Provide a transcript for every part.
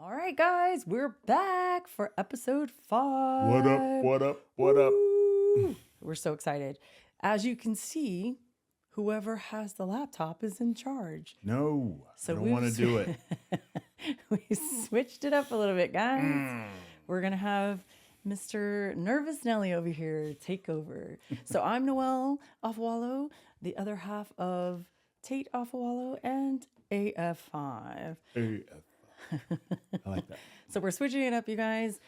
All right, guys, we're back for episode 5. What up? What up? What up? We're so excited. As you can see, whoever has the laptop is in charge. No, So I don't want to do it. We switched it up a little bit, guys. We're going to have Mr. Nervous Nelly over here take over. So I'm Noelle Offawalo, the other half of Tate Offawalo and AF5. I like that. So we're switching it up, you guys.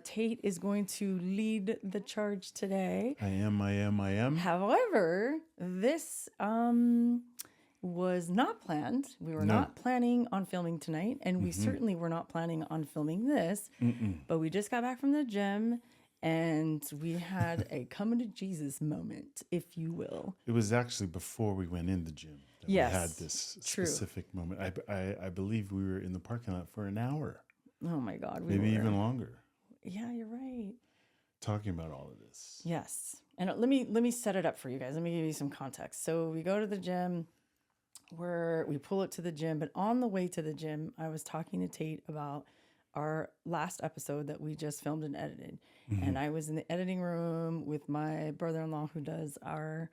Tate is going to lead the charge today. I am. However, this was not planned. We were not planning on filming tonight, and we certainly were not planning on filming this. But we just got back from the gym, and we had a coming to Jesus moment, if you will. It was actually before we went in the gym that we had this specific moment. I believe we were in the parking lot for an hour. Oh my God. Maybe even longer. Yeah, you're right. Talking about all of this. Yes. And let me set it up for you guys. Let me give you some context. So we go to the gym, we pull it to the gym, but on the way to the gym, I was talking to Tate about our last episode that we just filmed and edited. And I was in the editing room with my brother-in-law who does our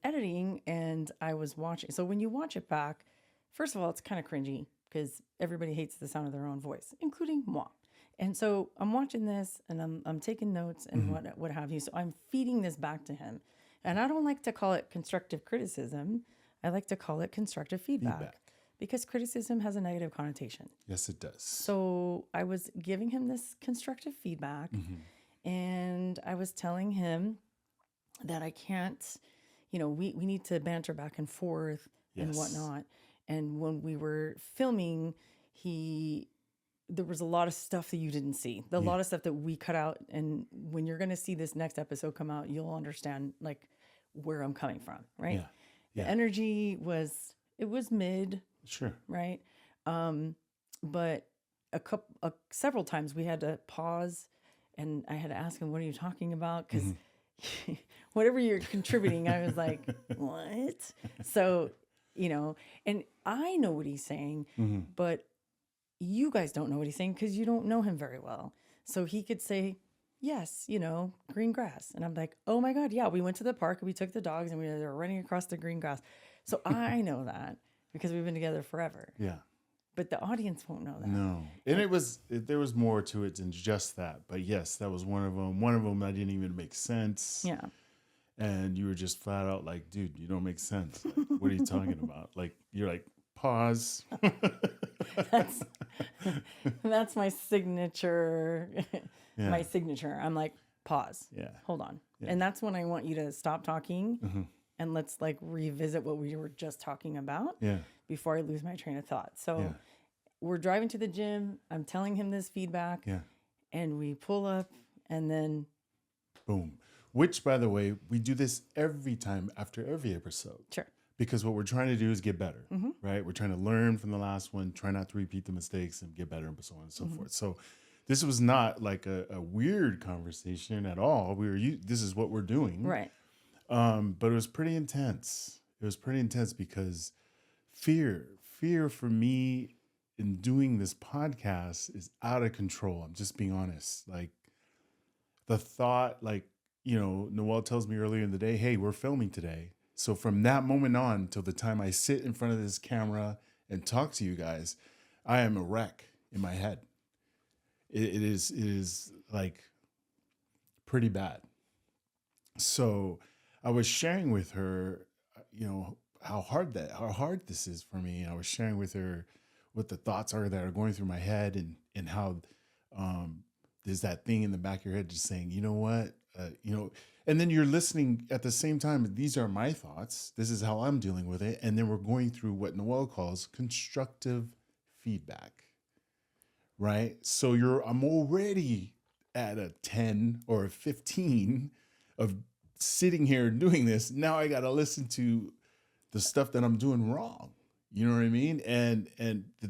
editing, and I was watching. So when you watch it back, first of all, it's kind of cringy because everybody hates the sound of their own voice, including moi. And so I'm watching this and I'm taking notes and what have you. So I'm feeding this back to him. And I don't like to call it constructive criticism. I like to call it constructive feedback. Because criticism has a negative connotation. Yes, it does. So I was giving him this constructive feedback, and I was telling him that I can't, we need to banter back and forth and whatnot. And when we were filming, there was a lot of stuff that you didn't see. A lot of stuff that we cut out. And when you're going to see this next episode come out, you'll understand like where I'm coming from, right? The energy was mid. Sure. Right. But several times we had to pause and I had to ask him, what are you talking about? Because whatever you're contributing, I was like, what? So, and I know what he's saying, but you guys don't know what he's saying because you don't know him very well. So he could say, yes, green grass. And I'm like, oh my God, yeah, we went to the park and we took the dogs and we were running across the green grass. So I know that. Because we've been together forever. Yeah. But the audience won't know that. No. And there was more to it than just that. But yes, that was one of them. One of them that didn't even make sense. Yeah. And you were just flat out like, dude, you don't make sense. Like, what are you talking about? Like, you're like, pause. That's my signature. Yeah. My signature. I'm like, pause. Yeah. Hold on. Yeah. And that's when I want you to stop talking. And let's like revisit what we were just talking about before I lose my train of thought. So we're driving to the gym. I'm telling him this feedback. Yeah. And we pull up and then boom. Which, by the way, we do this every time after every episode. Sure. Because what we're trying to do is get better, right? We're trying to learn from the last one, try not to repeat the mistakes and get better and so on and so forth. So this was not like a weird conversation at all. This is what we're doing. Right. But it was pretty intense. It was pretty intense because fear for me in doing this podcast is out of control. I'm just being honest. Like the thought, like, Noelle tells me earlier in the day, hey, we're filming today. So from that moment on till the time I sit in front of this camera and talk to you guys, I am a wreck in my head. It is like pretty bad. So I was sharing with her, how hard this is for me. And I was sharing with her what the thoughts are that are going through my head and how there's that thing in the back of your head just saying, you know what, and then you're listening at the same time. These are my thoughts. This is how I'm dealing with it. And then we're going through what Noelle calls constructive feedback, right? So I'm already at a 10 or a 15 of sitting here doing this. Now I got to listen to the stuff that I'm doing wrong. You know what I mean? And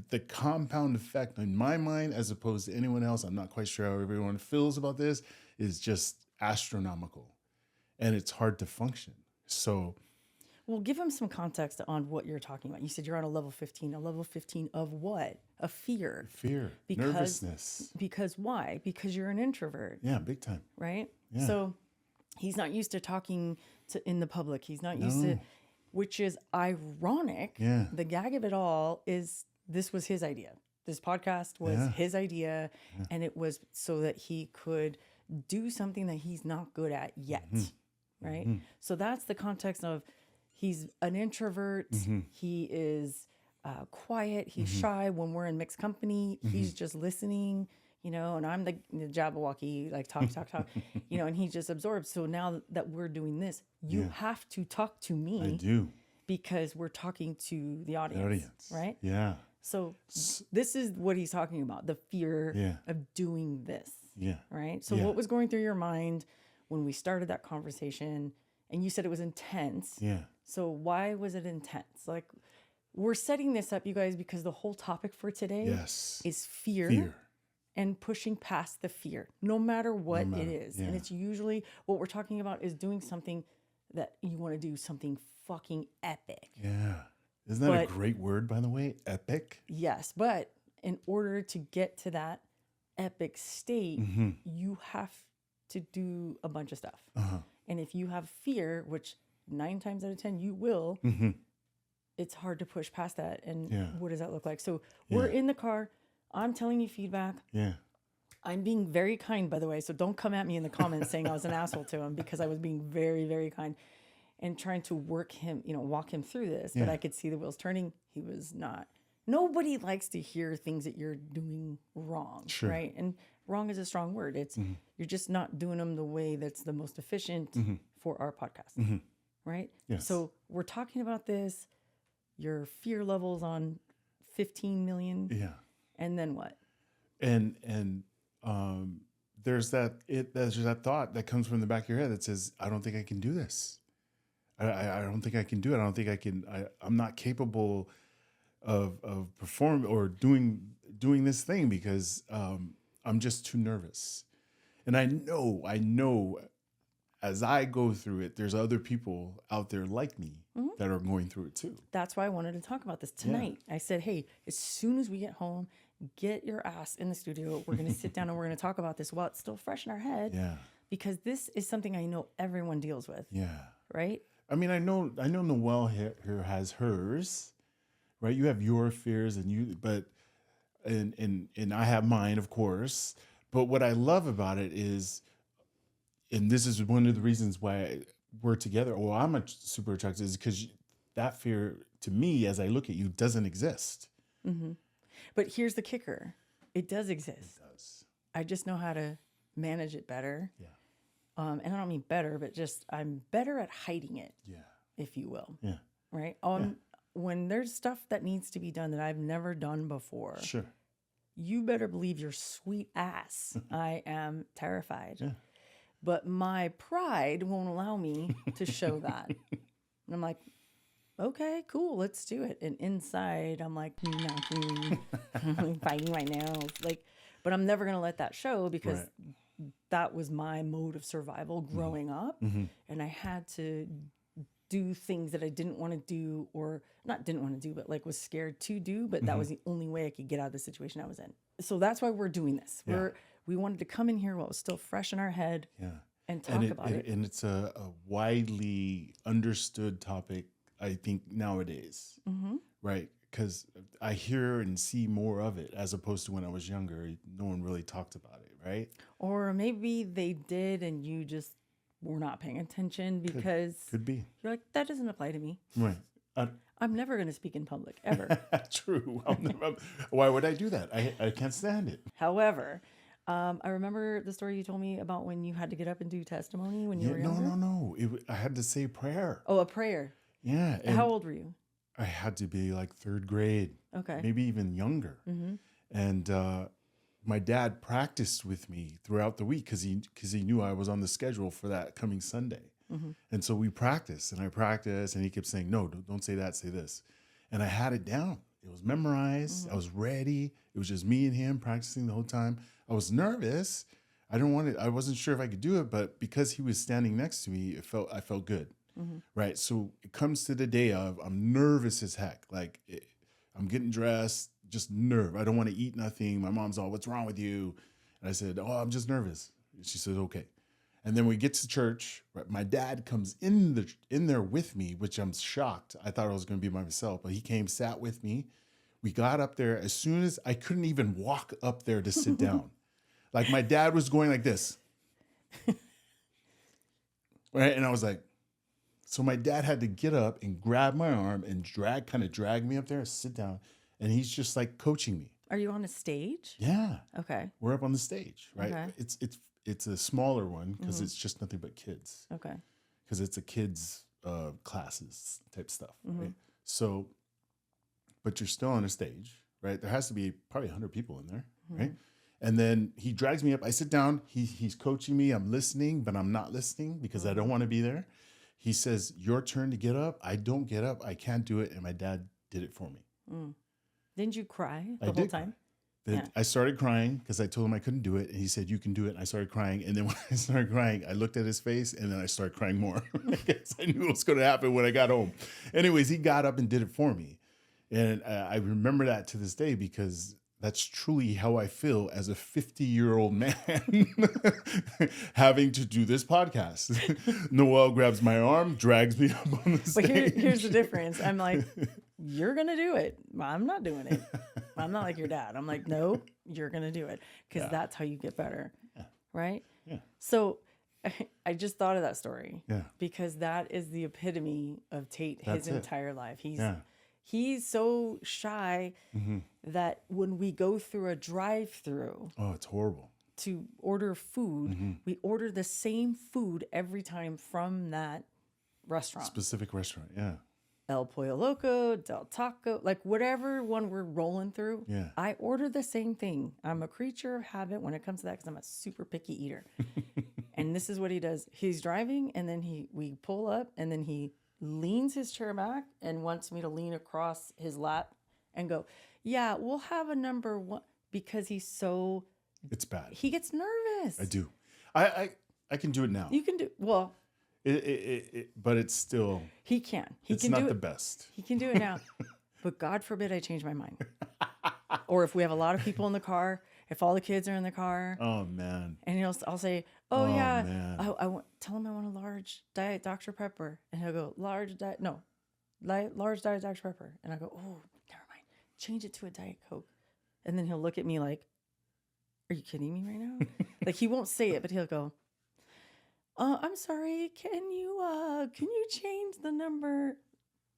the compound effect in my mind, as opposed to anyone else, I'm not quite sure how everyone feels about this, is just astronomical. And it's hard to function. So Well, give them some context on what you're talking about. You said you're on a level 15. A level 15 of what? Of fear. Fear, nervousness. Because why? Because you're an introvert. Yeah, big time. Right? Yeah. So he's not used to talking in the public. He's not used to, which is ironic. Yeah. The gag of it all is this was his idea. This podcast was his idea, and it was so that he could do something that he's not good at yet. Right? So that's the context of he's an introvert. He is quiet. He's shy when we're in mixed company. He's just listening, and I'm the Jabberwocky, like talk, and he just absorbs. So now that we're doing this, you have to talk to me. I do. Because we're talking to the audience. Right? Yeah. So this is what he's talking about, the fear of doing this. Yeah. Right? So what was going through your mind when we started that conversation? And you said it was intense. Yeah. So why was it intense? Like, we're setting this up, you guys, because the whole topic for today is fear and pushing past the fear, no matter what it is. And it's usually what we're talking about is doing something that you want to do, something fucking epic. Yeah. Isn't that a great word, by the way? Epic? Yes. But in order to get to that epic state, you have to do a bunch of stuff. And if you have fear, which 9 times out of 10 you will, it's hard to push past that. And what does that look like? So we're in the car. I'm telling you feedback. Yeah. I'm being very kind, by the way. So don't come at me in the comments saying I was an asshole to him, because I was being very, very kind and trying to walk him through this. But I could see the wheels turning. He was not. Nobody likes to hear things that you're doing wrong, right? And wrong is a strong word. It's you're just not doing them the way that's the most efficient for our podcast, right? Yes. So we're talking about this. Your fear levels on 15 million. Yeah. And then what? And there's that thought that comes from the back of your head that says, I don't think I can do this. I don't think I can do it. I don't think I can. I'm not capable of performing or doing this thing because I'm just too nervous. And I know as I go through it, there's other people out there like me that are going through it too. That's why I wanted to talk about this tonight. I said, hey, as soon as we get home, get your ass in the studio. We're going to sit down and we're going to talk about this while it's still fresh in our head. Yeah. Because this is something I know everyone deals with. Yeah. Right? I mean, I know Noelle here has hers, right? You have your fears and I have mine, of course. But what I love about it is, and this is one of the reasons why we're together, or I'm super attracted, is because that fear, to me, as I look at you, doesn't exist. Mm-hmm. But here's the kicker. It does exist. It does. I just know how to manage it better. Yeah. And I don't mean better, but just I'm better at hiding it, if you will. Yeah. Right? When there's stuff that needs to be done that I've never done before, sure, you better believe your sweet ass I am terrified. Yeah. But my pride won't allow me to show that. And I'm like, okay, cool, let's do it. And inside, I'm like, I'm fighting right now. But I'm never going to let that show because that was my mode of survival growing up. Mm-hmm. And I had to do things that I didn't want to do, or not didn't want to do, but was scared to do. But that was the only way I could get out of the situation I was in. So that's why we're doing this. We wanted to come in here while it was still fresh in our head and talk about it. And it's a widely understood topic, I think, nowadays, right? Because I hear and see more of it as opposed to when I was younger. No one really talked about it, right? Or maybe they did and you just were not paying attention because could be. You're like, that doesn't apply to me. Right. I'm never going to speak in public, ever. True. Why would I do that? I can't stand it. However, I remember the story you told me about when you had to get up and do testimony when you were younger. No. I had to say a prayer. Oh, a prayer. Yeah. How old were you? I had to be like 3rd grade. Okay. Maybe even younger. Mm-hmm. And my dad practiced with me throughout the week because he knew I was on the schedule for that coming Sunday. Mm-hmm. And so we practiced, and I practiced, and he kept saying, no, don't say that, say this. And I had it down. It was memorized. I was ready. It was just me and him practicing the whole time. I was nervous. I wasn't sure if I could do it, but because he was standing next to me, I felt good. right? So it comes to the day of, I'm nervous as heck. Like I'm getting dressed, just nerve. I don't want to eat nothing. My mom's all, what's wrong with you? And I said, oh, I'm just nervous. She said, okay. And then we get to church. Right? My dad comes in there with me, which I'm shocked. I thought I was going to be by myself, but he came, sat with me. We got up there. As soon as I couldn't even walk up there to sit down. Like my dad was going like this. Right? And I was like, so my dad had to get up and grab my arm and kind of drag me up there and sit down. And he's just like coaching me. Are you on a stage? Yeah. Okay. We're up on the stage, right? Okay. It's a smaller one because it's just nothing but kids. Okay. Because it's a kids classes type stuff, right? So, but you're still on a stage, right? There has to be probably 100 people in there, right? And then he drags me up. I sit down. He's coaching me. I'm listening, but I'm not listening because I don't want to be there. He says, your turn to get up. I don't get up. I can't do it. And my dad did it for me. Didn't you cry the I whole did time? Yeah. I started crying because I told him I couldn't do it. And he said, you can do it. And I started crying. And then when I started crying, I looked at his face and then I started crying more. Because I knew what was going to happen when I got home. Anyways, he got up and did it for me. And I remember that to this day because that's truly how I feel as a 50-year-old man having to do this podcast. Noelle grabs my arm, drags me up on the stage. But here's the difference. I'm like, you're going to do it. I'm not doing it. I'm not like your dad. I'm like, no, you're going to do it because that's how you get better. Yeah. Right? Yeah. So I just thought of that story. Yeah. Because that is the epitome of Tate his entire life. He's so shy that when we go through a drive-through, oh, it's horrible, to order food, we order the same food every time from that restaurant. Specific restaurant, yeah. El Pollo Loco, Del Taco, like whatever one we're rolling through. Yeah. I order the same thing. I'm a creature of habit when it comes to that because I'm a super picky eater. And this is what he does. He's driving and then we pull up and then he leans his chair back and wants me to lean across his lap and go, yeah, we'll have a number one, because he's so... It's bad. He gets nervous. I do. I can do it now. You can do... Well... But it's still... He can. It's not the best. He can do it now. But God forbid I change my mind. Or if we have a lot of people in the car, if all the kids are in the car. Oh, man. And I'll say, oh yeah, tell him I want a large Diet Dr. Pepper. And he'll go, large Diet Dr. Pepper. And I go, oh, never mind. Change it to a Diet Coke. And then he'll look at me like, are you kidding me right now? Like he won't say it, but he'll go, I'm sorry, can you change the number?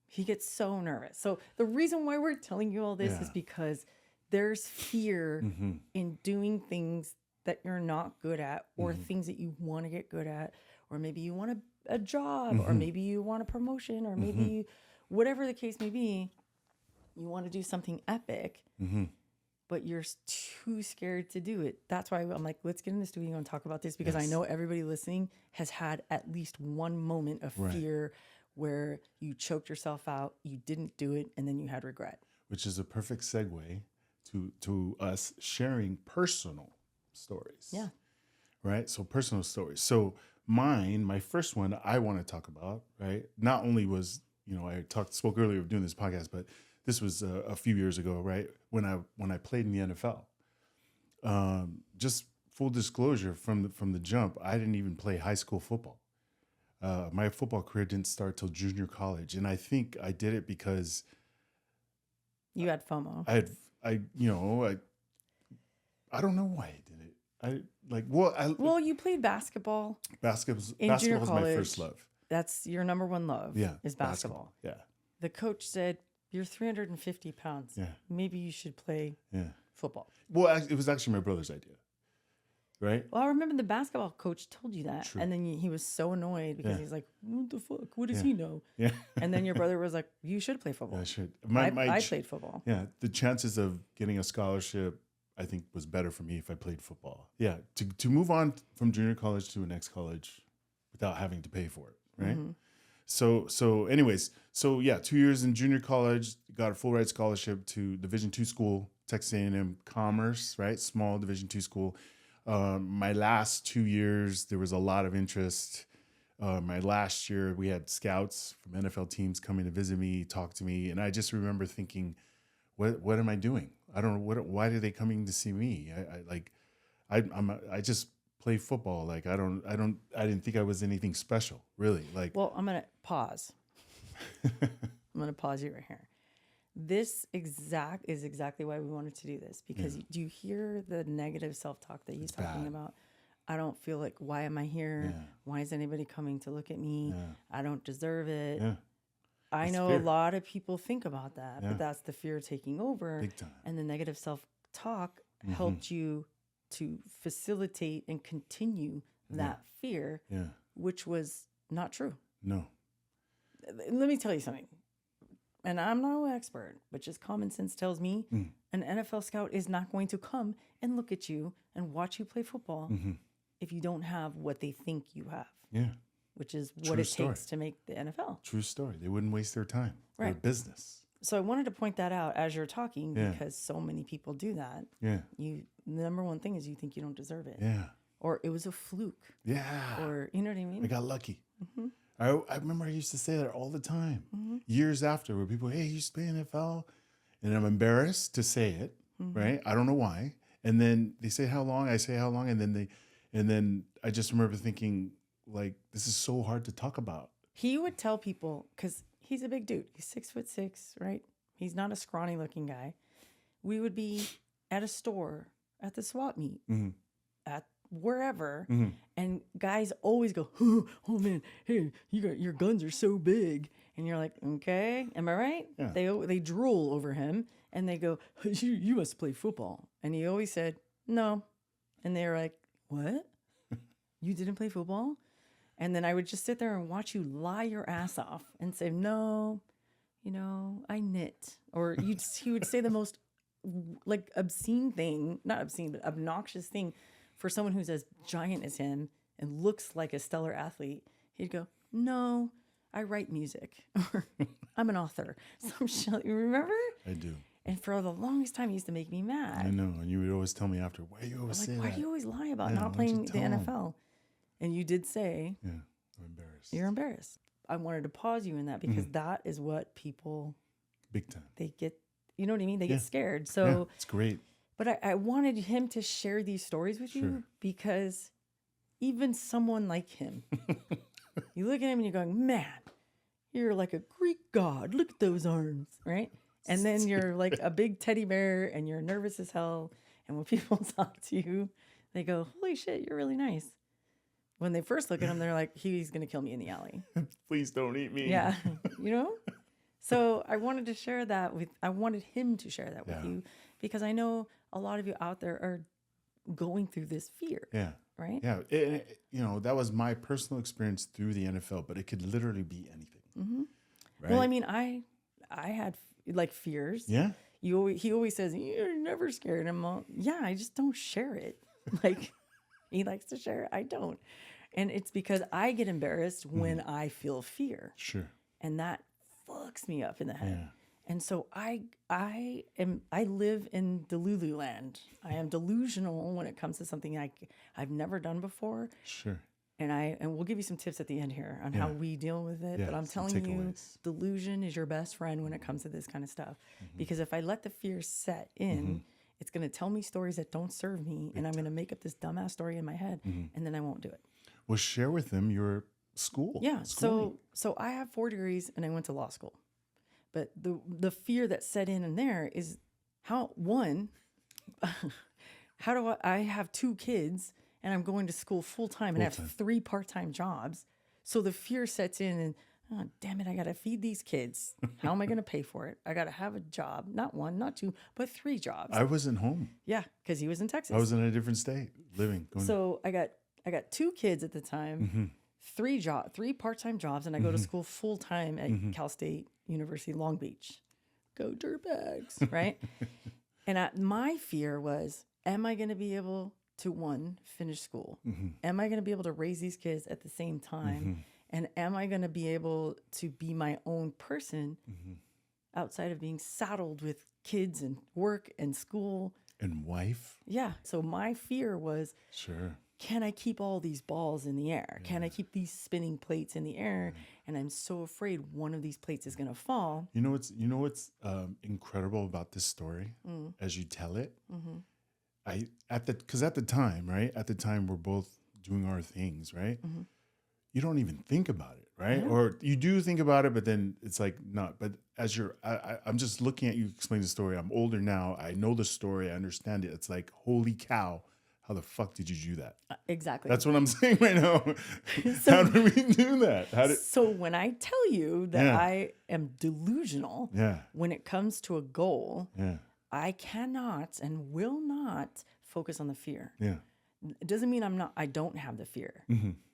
He gets so nervous. So the reason why we're telling you all this is because there's fear in doing things that you're not good at, or things that you want to get good at, or maybe you want a job, or maybe you want a promotion, or maybe whatever the case may be, you want to do something epic, but you're too scared to do it. That's why I'm like, let's get in the studio and talk about this, because I know everybody listening has had at least one moment of fear where you choked yourself out, you didn't do it, and then you had regret. Which is a perfect segue to us sharing personal stories. Yeah. Right? So personal stories. So my first one I want to talk about, right? Not only was, I spoke earlier of doing this podcast, but this was a few years ago, right? When I played in the NFL. Just full disclosure from the jump, I didn't even play high school football. My football career didn't start till junior college. And I think I did it because you had FOMO. I don't know why I did it. Well, you played basketball. Basketball was my first love. That's your number one love. Yeah, is basketball. Yeah. The coach said, "You're 350 pounds. Yeah. Maybe you should play football." Well, it was actually my brother's idea. Right? Well, I remember the basketball coach told you that. True. And then he was so annoyed because he's like, what the fuck? What does he know? Yeah. And then your brother was like, you should play football. I should. I played football. Yeah. The chances of getting a scholarship, I think, was better for me if I played football. Yeah. To move on from junior college to a next college without having to pay for it. Right? So anyways, 2 years in junior college, got a full ride scholarship to Division II school, Texas A&M Commerce, right? Small Division II school. My last 2 years, there was a lot of interest. My last year, we had scouts from NFL teams coming to visit me, talk to me, and I just remember thinking, "What am I doing? I don't know why are they coming to see me? I just play football. Like I didn't think I was anything special, really. Like, Well, I'm gonna pause. I'm gonna pause you right here. This is exactly why we wanted to do this, because do you hear the negative self-talk that he's talking about? I don't feel like, why am I here? Yeah. Why is anybody coming to look at me? Yeah. I don't deserve it. Yeah. I know fear. a lot of people think about that, Yeah. but that's the fear taking over. Big time. And the negative self-talk helped you to facilitate and continue that fear, which was not true. No. Let me tell you something. And I'm no expert, but just common sense tells me an NFL scout is not going to come and look at you and watch you play football if you don't have what they think you have. Yeah. Which is what True it story. takes to make the NFL. True story. They wouldn't waste their time. Right. Their business. So I wanted to point that out as you're talking, Yeah. because so many people do that. Yeah. The number one thing is you think you don't deserve it. Yeah. Or it was a fluke. Yeah. Or, you know what I mean? I got lucky. I remember I used to say that all the time. Years after, where people, hey, you used to play NFL. And I'm embarrassed to say it, right? I don't know why. And then they say how long? I say how long. And then I just remember thinking, like, this is so hard to talk about. He would tell people, because he's a big dude. He's 6'6", right? He's not a scrawny looking guy. We would be at a store, at the swap meet, at wherever, and guys always go, oh man, hey, your guns are so big. And you're like, okay, am I right? Yeah. They drool over him, and they go, you must play football. And he always said, no. And they were like, what? You didn't play football? And then I would just sit there and watch you lie your ass off and say, no, I knit. Or he would say the most like obscene thing, not obscene, but obnoxious thing for someone who's as giant as him and looks like a stellar athlete. He'd go, no, I write music, or I'm an author. Some shit. You remember? I do. And for the longest time, he used to make me mad. I know. And you would always tell me after, why do you always say that? Why do you always lie about Yeah, not why'd you playing the tell him? NFL? And you did say, Yeah, I'm embarrassed. you're embarrassed. I wanted to pause you in that because that is what people, Big time. they get, you know what I mean? They get scared. Yeah, So, it's great. but I wanted him to share these stories with you because even someone like him, you look at him and you're going, man, you're like a Greek god. Look at those arms, right? And then you're like a big teddy bear and you're nervous as hell. And when people talk to you, they go, holy shit, you're really nice. When they first look at him, they're like, he's going to kill me in the alley. Please don't eat me. Yeah. So I wanted to share that I wanted him to share that with you because I know a lot of you out there are going through this fear. Yeah. Right? Yeah. That was my personal experience through the NFL, but it could literally be anything. Right? Well, I mean, I had like fears. Yeah. He always says, you're never scared. I'm all, yeah, I just don't share it. Like he likes to share it. I don't. And it's because I get embarrassed when I feel fear. Sure. And that fucks me up in the head. Yeah. And so I live in Delulu land. I am delusional when it comes to something I've never done before. Sure. And we'll give you some tips at the end here on how we deal with it. Yeah, but I'm some telling you, takeaways. delusion is your best friend when it comes to this kind of stuff. Because if I let the fear set in, it's going to tell me stories that don't serve me. And I'm going to make up this dumbass story in my head. And then I won't do it. Well, share with them your school. Yeah. schooling. So I have 4 degrees and I went to law school. But the fear that set in there is how do I have 2 kids and I'm going to school full time and I have 3 part-time jobs. So the fear sets in and, oh, damn it, I got to feed these kids. How am I going to pay for it? I got to have a job, not 1, not 2, but 3 jobs. I wasn't home. Yeah, because he was in Texas. I was in a different state living. So I got 2 kids at the time, 3 part-time jobs, and I go to school full time at Cal State University, Long Beach. Go dirtbags, right? And my fear was, am I going to be able to, 1, finish school? Am I going to be able to raise these kids at the same time? And am I going to be able to be my own person outside of being saddled with kids and work and school? And wife? Yeah. So my fear was, Sure. can I keep all these balls in the air? Can I keep these spinning plates in the air? And I'm so afraid one of these plates is going to fall. You know what's incredible about this story as you tell it? Because at the time, right? At the time, we're both doing our things, right? You don't even think about it, right? Yeah. Or you do think about it, but then it's like not. But as I'm just looking at you explain the story. I'm older now. I know the story. I understand it. It's like, holy cow. How the fuck did you do that? Exactly. That's what I'm saying right now. How did we do that? So when I tell you that I am delusional Yeah. when it comes to a goal, Yeah. I cannot and will not focus on the fear. Yeah. It doesn't mean I don't have the fear.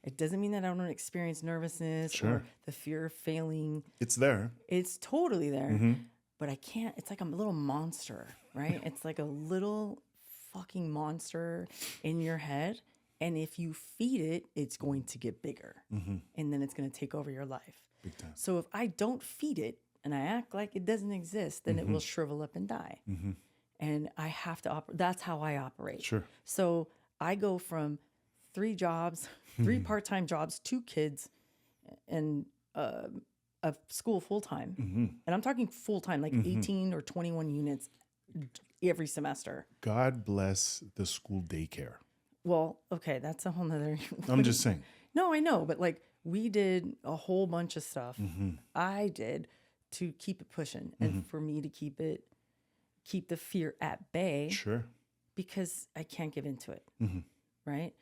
It doesn't mean that I don't experience nervousness or the fear of failing. It's there. It's totally there. But I can't, it's like a little monster, right? It's like a little fucking monster in your head. And if you feed it, it's going to get bigger. And then it's going to take over your life. Big time. So if I don't feed it and I act like it doesn't exist, then it will shrivel up and die. And I have to operate. That's how I operate. Sure. So I go from 3 jobs, 3 part-time jobs, 2 kids, and a school full-time. And I'm talking full-time, like 18 or 21 units every semester. God bless the school daycare. Well, okay, that's a whole nother. I'm just saying. No, I know, but like we did a whole bunch of stuff. I did to keep it pushing and for me to keep the fear at bay. Sure. Because I can't give into it. Right?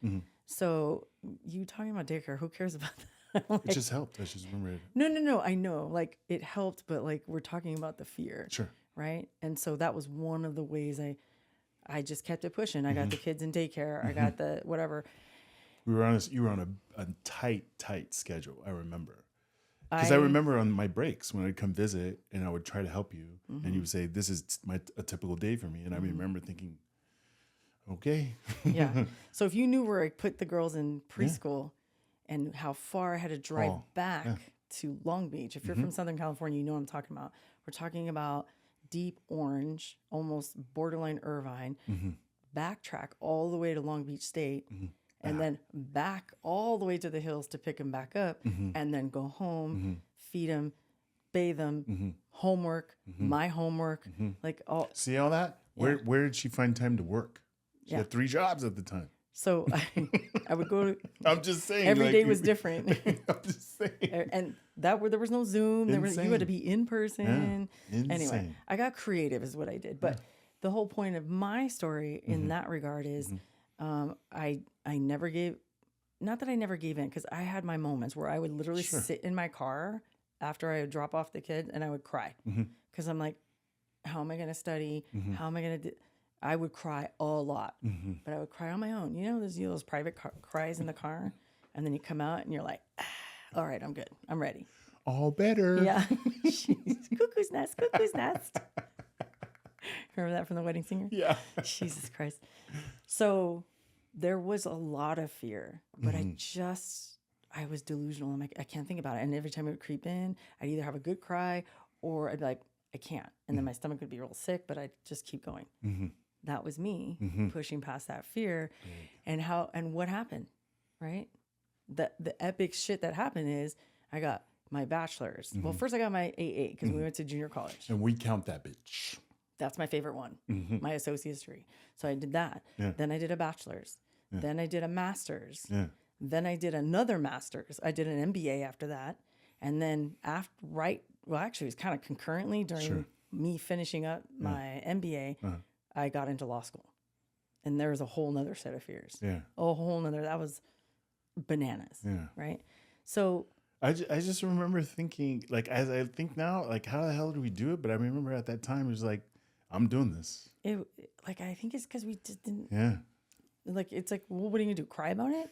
So you talking about daycare, who cares about that? Like, it just helped. I just remembered. No. I know. Like it helped, but like we're talking about the fear. Sure. Right? And so that was one of the ways I just kept it pushing. I got the kids in daycare. I got the whatever. You were on a tight schedule. I remember. Because I remember on my breaks when I'd come visit and I would try to help you and you would say, this is a typical day for me. And I remember thinking, okay. Yeah. So if you knew where I put the girls in preschool and how far I had to drive back to Long Beach, if you're from Southern California, you know what I'm talking about. We're talking about deep orange, almost borderline Irvine, backtrack all the way to Long Beach State, and then back all the way to the hills to pick them back up, and then go home, feed them, bathe them, homework, my homework, like all. See all that? Where did she find time to work? She had 3 jobs at the time. So I would go to. I'm just saying. Every day was different. I'm just saying. And there was no Zoom. You had to be in person. Yeah. Anyway, I got creative is what I did. But the whole point of my story in that regard is I never gave, not that I never gave in, because I had my moments where I would literally sit in my car after I would drop off the kid and I would cry. Because I'm like, how am I going to study? How am I going to do? I would cry a lot, but I would cry on my own. You know, there's those private cries in the car, and then you come out and you're like, all right, I'm good. I'm ready. All better. Yeah. Cuckoo's nest, cuckoo's nest. Remember that from The Wedding Singer? Yeah. Jesus Christ. So there was a lot of fear, but I was delusional. I'm like, I can't think about it. And every time it would creep in, I'd either have a good cry or I'd be like, I can't. And then my stomach would be real sick, but I'd just keep going. That was me pushing past that fear. And what happened, right? The epic shit that happened is I got my bachelor's. Well, first I got my AA because we went to junior college. And we count that bitch. That's my favorite one, my associate's degree. So I did that. Yeah. Then I did a bachelor's. Yeah. Then I did a master's. Yeah. Then I did another master's. I did an MBA after that. And then actually it was kind of concurrently during me finishing up my MBA, I got into law school. And there was a whole nother set of fears. Yeah. A whole nother, that was bananas. Yeah. Right? So I just remember thinking, like, as I think now, like, how the hell do we do it? But I remember at that time, it was like, I'm doing this. I think it's because we just didn't. Yeah. Like, it's like, well, what are you going to do? Cry about it?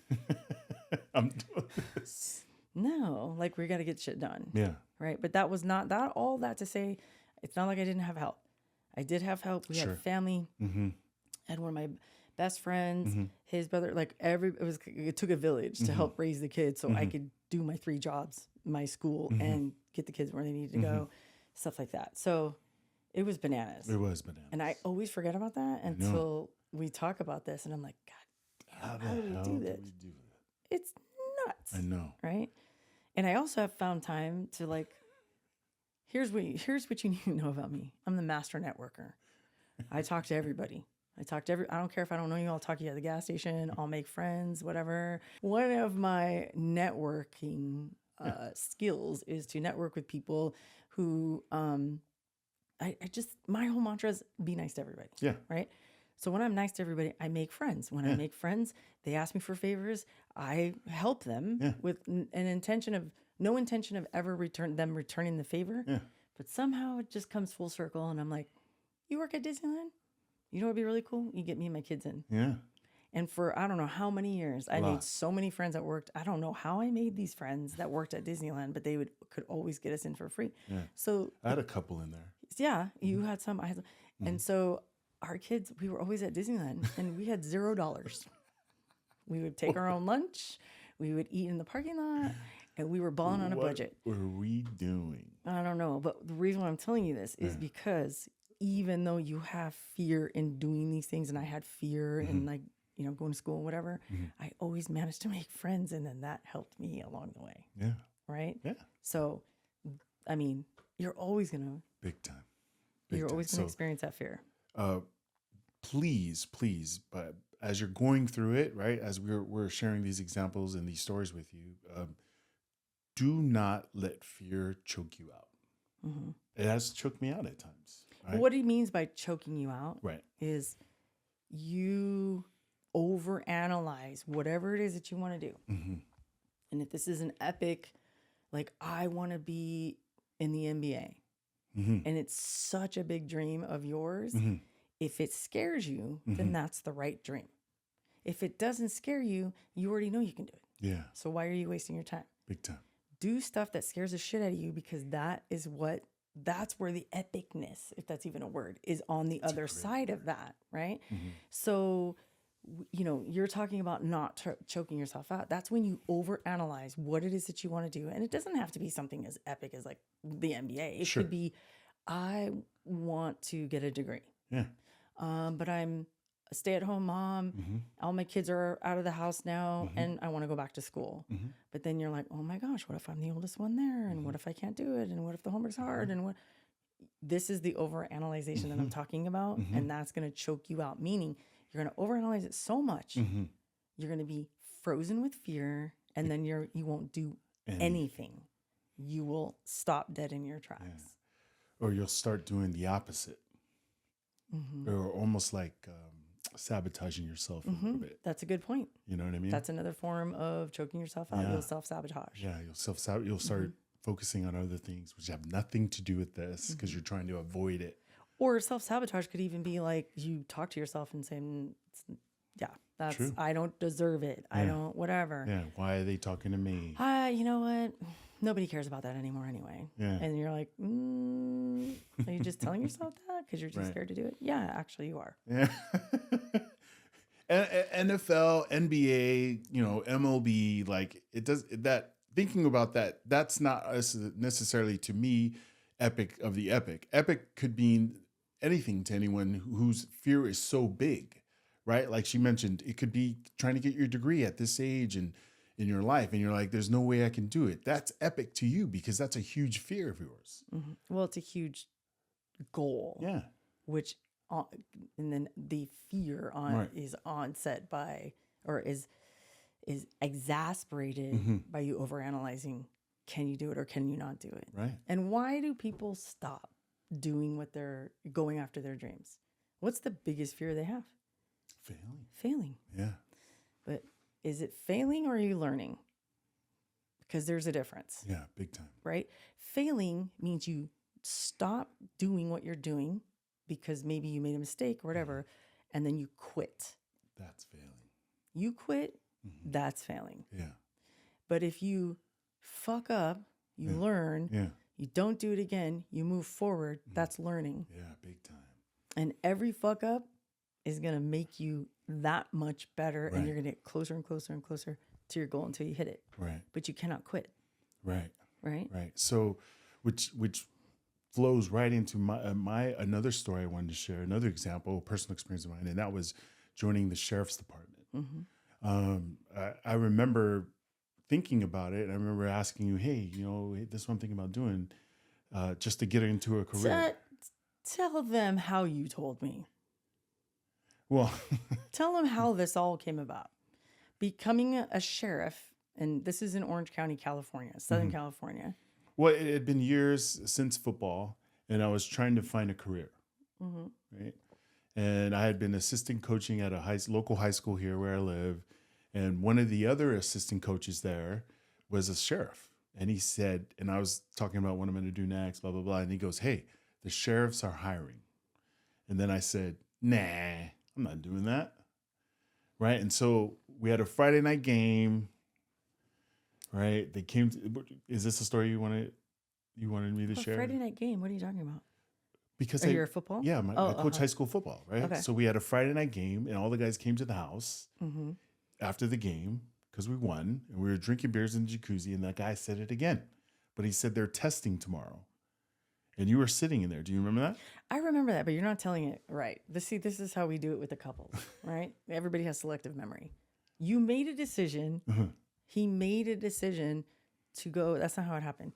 I'm doing this. No, like, we got to get shit done. Yeah. Right. But that was not that, all that to say, it's not like I didn't have help. I did have help. We had family. I had one of my best friends, his brother, like it took a village to help raise the kids so I could do my 3 jobs, my school, and get the kids where they needed to go, stuff like that. So it was bananas. It was bananas. And I always forget about that until we talk about this. And I'm like, God How the how do we hell do do this? we do that? It's nuts. I know. Right. And I also have found time to like, here's what you need to know about me. I'm the master networker. I talk to everybody. I don't care if I don't know you, I'll talk to you at the gas station. I'll make friends, whatever. One of my networking skills is to network with people who, my whole mantra is be nice to everybody. Yeah. Right. So when I'm nice to everybody, I make friends. When I make friends, they ask me for favors. I help them with no intention of ever returning the favor. Yeah. But somehow it just comes full circle. And I'm like, you work at Disneyland? You know what would be really cool? You get me and my kids in. Yeah. And for I don't know how many years, I made so many friends that worked. I don't know how I made these friends that worked at Disneyland, but they could always get us in for free. Yeah. So I had a couple in there. yeah, you had some, I had some. And so our kids, we were always at Disneyland and we had $0. We would take our own lunch. We would eat in the parking lot and we were balling on a budget. What were we doing? I don't know. But the reason why I'm telling you this is because even though you have fear in doing these things, and I had fear in like, going to school and whatever, I always managed to make friends. And then that helped me along the way. Yeah. Right? Yeah. So, I mean, you're always going to. Big time. You're always going to experience that fear. Please, but as you're going through it, right, as we're sharing these examples and these stories with you, do not let fear choke you out. Mm-hmm. It has choked me out at times. Right? What he means by choking you out is you overanalyze whatever it is that you want to do. Mm-hmm. And if this is an epic, like I want to be in the NBA, and it's such a big dream of yours, if it scares you, then that's the right dream. If it doesn't scare you, you already know you can do it. Yeah. So why are you wasting your time? Big time. Do stuff that scares the shit out of you, because that's where the epicness, if that's even a word, is on the other side of that, right? Mm-hmm. So, you're talking about not choking yourself out. That's when you overanalyze what it is that you want to do. And it doesn't have to be something as epic as like the MBA. It could be, I want to get a degree. Yeah. But I'm a stay-at-home mom. Mm-hmm. All my kids are out of the house now, and I want to go back to school. Mm-hmm. But then you're like, oh my gosh, what if I'm the oldest one there? And what if I can't do it? And what if the homework's hard? And what? This is the overanalyzation that I'm talking about, and that's going to choke you out. Meaning, you're going to overanalyze it so much, you're going to be frozen with fear, and then you won't do anything. You will stop dead in your tracks. Yeah. Or you'll start doing the opposite. Or almost like sabotaging yourself a little bit. That's a good point. You know what I mean? That's another form of choking yourself out. You'll self-sabotage. Yeah, you'll start focusing on other things which have nothing to do with this because you're trying to avoid it. Or self-sabotage could even be like you talk to yourself and say, that's true. I don't deserve it. Yeah. I don't, whatever. Yeah, why are they talking to me? You know what? Nobody cares about that anymore anyway. Yeah. And you're like, are you just telling yourself that because you're too scared to do it? Yeah, actually you are. Yeah. NFL, NBA, MLB, like it does that. Thinking about that, that's not necessarily to me epic of the epic. Epic could mean anything to anyone whose fear is so big, right? Like she mentioned, it could be trying to get your degree at this age and in your life, and you're like, there's no way I can do it. That's epic to you because that's a huge fear of yours. Mm-hmm. Well, it's a huge goal. Yeah. Which, and then the fear is onset by, or is exasperated by you overanalyzing. Can you do it or can you not do it? Right. And why do people stop doing what they're going after their dreams? What's the biggest fear they have? Failing. Yeah. But is it failing or are you learning? Because there's a difference. Yeah, big time. Right? Failing means you stop doing what you're doing because maybe you made a mistake or whatever, and then you quit. That's failing. You quit, that's failing. Yeah. But if you fuck up, you learn, you don't do it again, you move forward, that's learning. Yeah, big time. And every fuck up is going to make you that much better, and you're going to get closer and closer and closer to your goal until you hit it. Right. But you cannot quit. Right. Right. Right. So, which flows right into my another story I wanted to share, another example, a personal experience of mine, and that was joining the sheriff's department. I remember thinking about it. I remember asking you, hey, hey, this is what I'm thinking about doing, just to get into a career. Tell them how you told me. Well, Tell them how this all came about. Becoming a sheriff, and this is in Orange County, California, Southern California. well, it had been years since football, and I was trying to find a career, right? And I had been assistant coaching at a local high school here where I live. And one of the other assistant coaches there was a sheriff. And he said, and I was talking about what I'm going to do next, blah, blah, blah. And he goes, hey, the sheriffs are hiring. And then I said, nah, I'm not doing that. Right. And so we had a Friday night game. Right. They came to, is this a story you wanted me to share? Friday night game. What are you talking about? Because Are you a football? Yeah, I coach high school football, right? Okay. So we had a Friday night game, and all the guys came to the house after the game because we won, and we were drinking beers in the jacuzzi, and that guy said it again. But he said they're testing tomorrow. And you were sitting in there. Do you remember that? I remember that, but you're not telling it right. This is how we do it with the couples, right? Everybody has selective memory. You made a decision. He made a decision to go. That's not how it happened.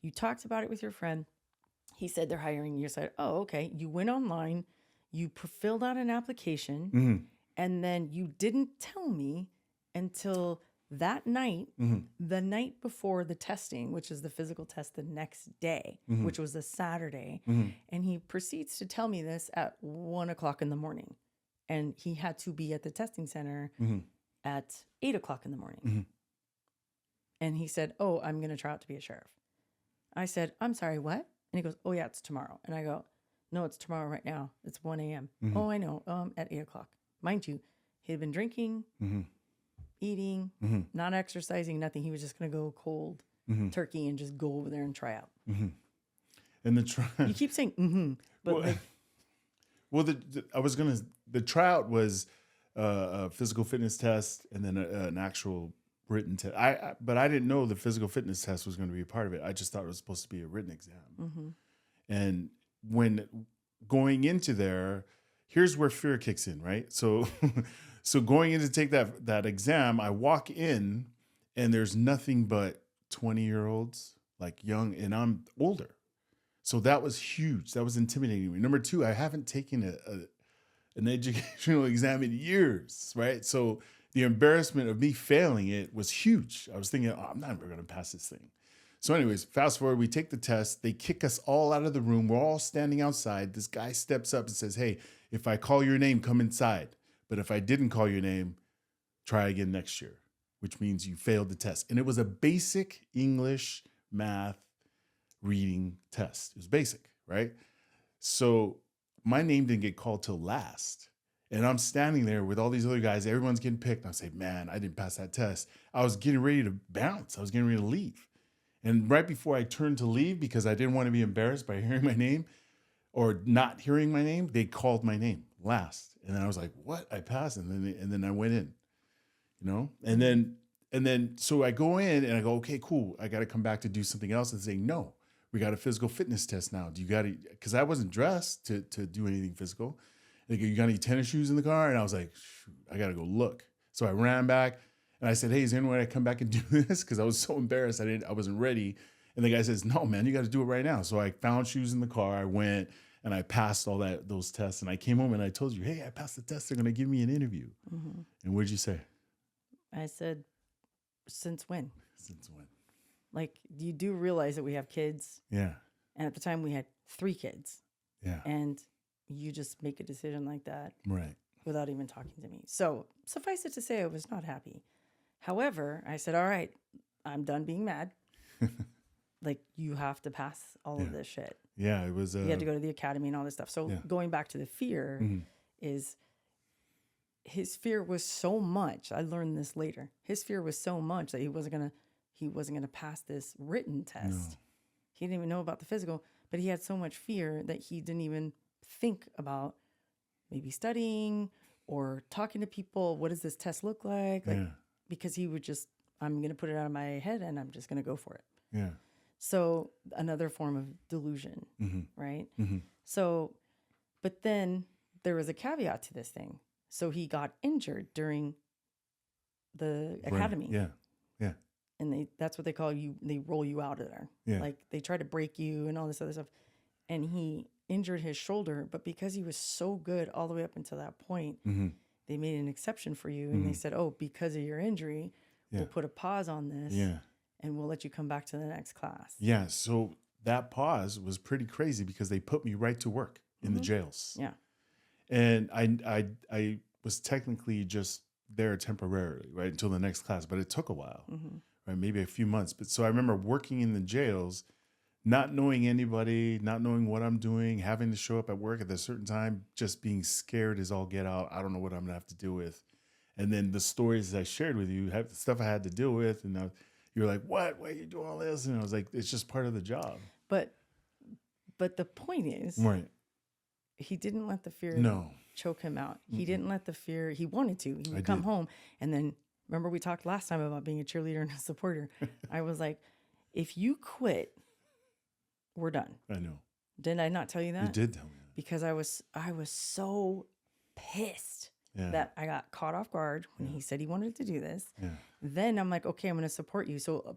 You talked about it with your friend. He said they're hiring. You said, oh, okay. You went online. You filled out an application. And then you didn't tell me until that night, the night before the testing, which is the physical test the next day, which was a Saturday. And he proceeds to tell me this at 1:00 in the morning. And he had to be at the testing center at 8:00 in the morning. And he said, oh, I'm going to try out to be a sheriff. I said, I'm sorry, what? And he goes, oh, yeah, it's tomorrow. And I go, no, it's tomorrow right now. It's 1 a.m. Oh, I know. At 8:00. Mind you, he had been drinking, eating, not exercising, nothing. He was just going to go cold turkey and just go over there and try out. And the You keep saying, but well, the tryout was a physical fitness test and then an actual written test. But I didn't know the physical fitness test was going to be a part of it. I just thought it was supposed to be a written exam. And when going into there, here's where fear kicks in, right? So, so going in to take that exam, I walk in and there's nothing but 20-year-olds, like young, and I'm older. So that was huge. That was intimidating me. Number two, I haven't taken an educational exam in years, right? So the embarrassment of me failing it was huge. I was thinking, oh, I'm never going to pass this thing. So anyways, fast forward, we take the test. They kick us all out of the room. We're all standing outside. This guy steps up and says, hey, if I call your name, come inside. But if I didn't call your name, try again next year, which means you failed the test. And it was a basic English, math, reading test. It was basic, right? So my name didn't get called till last. And I'm standing there with all these other guys. Everyone's getting picked. And I say, man, I didn't pass that test. I was getting ready to bounce. I was getting ready to leave. And right before I turned to leave, because I didn't want to be embarrassed by hearing my name or not hearing my name, they called my name last. And then I was like, what? I passed. And then I went in, And then so I go in and I go, okay, cool. I got to come back to do something else. And say, no, we got a physical fitness test now. Do you got to, because I wasn't dressed to do anything physical. They go, you got any tennis shoes in the car? And I was like, shoot, I got to go look. So I ran back and I said, hey, is there any way I come back and do this? Because I was so embarrassed. I wasn't ready. And the guy says, no, man, you got to do it right now. So I found shoes in the car. I went and I passed all those tests. And I came home and I told you, hey, I passed the test. They're going to give me an interview. And what did you say? I said, since when? Since when? Like, you do realize that we have kids. Yeah. And at the time we had 3 kids. Yeah. And you just make a decision like that. Right. Without even talking to me. So suffice it to say, I was not happy. However, I said, all right, I'm done being mad. Like, you have to pass all of this shit. Yeah, it was. You had to go to the academy and all this stuff. So going back to the fear is his fear was so much. I learned this later. His fear was so much that he wasn't gonna pass this written test. No. He didn't even know about the physical, but he had so much fear that he didn't even think about maybe studying or talking to people. What does this test look like? Because he would just, I'm going to put it out of my head and I'm just going to go for it. Yeah. So another form of delusion, right? So, but then there was a caveat to this thing. So he got injured during the Right. academy. Yeah. Yeah. And that's what they call you. They roll you out of there. Yeah. Like they try to break you and all this other stuff. And he injured his shoulder, but because he was so good all the way up until that point, Mm-hmm. they made an exception for you. And they said, oh, because of your injury, we'll put a pause on this Yeah. and we'll let you come back to the next class. Yeah. So that pause was pretty crazy because they put me right to work in the jails. Yeah. And I was technically just there temporarily, right, until the next class, but it took a while, right, maybe a few months. But so I remember working in the jails, not knowing anybody, not knowing what I'm doing, having to show up at work at a certain time, just being scared as all get out. I don't know what I'm gonna have to deal with. And then the stories I shared with you, the stuff I had to deal with, and you're like, what? Why are you doing all this? And I was like, it's just part of the job. But the point is, Right. he didn't let the fear No. choke him out. He didn't let the fear, he wanted to. He would I come did. home. And then, remember we talked last time about being a cheerleader and a supporter. I was like, if you quit, we're done. I know. Did I not tell you that? You did tell me that. Because I was so pissed Yeah. that I got caught off guard when he said he wanted to do this. Yeah. Then I'm like, okay, I'm going to support you. So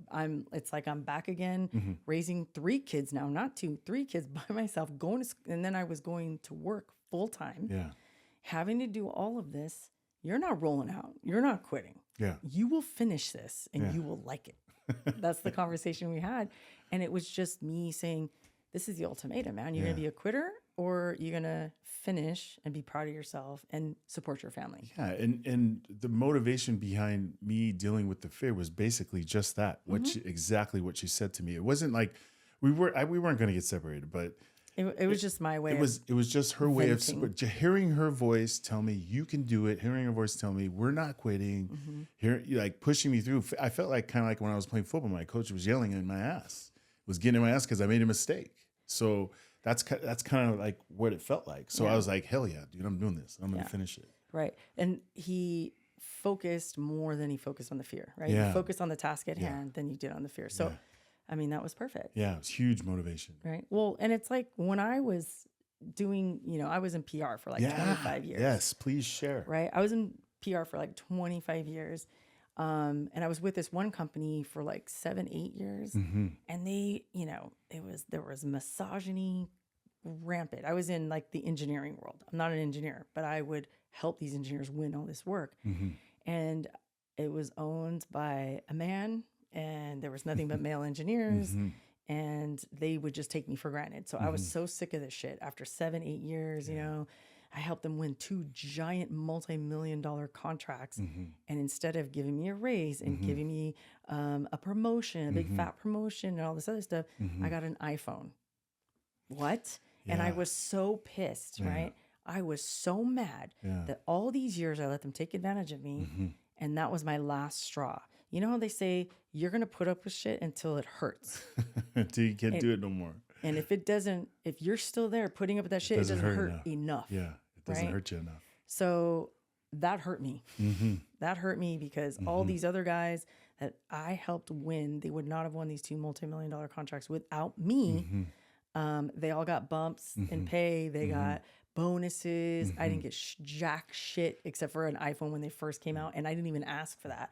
it's like I'm back again, raising 3 kids now, not 2, 3 kids by myself, and then I was going to work full time, Yeah. having to do all of this. You're not rolling out. You're not quitting. Yeah. You will finish this and Yeah. you will like it. That's the conversation we had. And it was just me saying, this is the ultimatum, man. You're going to be a quitter or you're going to finish and be proud of yourself and support your family. Yeah, and the motivation behind me dealing with the fear was basically just that. Exactly what she said to me. It wasn't like we weren't going to get separated, but It was just my way. it was just her way of venting. hearing her voice tell me you can do it. Hearing her voice tell me we're not quitting. Like pushing me through. I felt like kind of like when I was playing football, my coach was yelling in my ass, was getting in my ass because I made a mistake. So that's kind of like what it felt like. So I was like, hell yeah, dude, I'm doing this. I'm going to finish it. Right. And he focused more than he focused on the fear, right? Yeah. You focused on the task at hand than you did on the fear. So, I mean, that was perfect. Yeah, it was huge motivation. Right. Well, and it's like when I was doing, I was in PR for like 25 years. Yes, please share. Right. I was in PR for like 25 years. And I was with this one company for like 7, 8 years. And they, there was misogyny rampant. I was in like the engineering world. I'm not an engineer, but I would help these engineers win all this work. And it was owned by a man, and there was nothing but male engineers, and they would just take me for granted. So I was so sick of this shit. After 7, 8 years, I helped them win 2 giant multi-million-dollar contracts. And instead of giving me a raise and giving me a promotion, a big fat promotion and all this other stuff, I got an iPhone. What? And I was so pissed, right? I was so mad that all these years I let them take advantage of me. And that was my last straw. You know how they say you're going to put up with shit until it hurts. Until you can't do it no more. And if you're still there putting up with that shit, it doesn't hurt enough. Yeah, it doesn't hurt you enough. So that hurt me. That hurt me because all these other guys that I helped win, they would not have won these 2 multi-million-dollar contracts without me. They all got bumps in pay. They got bonuses. I didn't get jack shit except for an iPhone when they first came out. And I didn't even ask for that.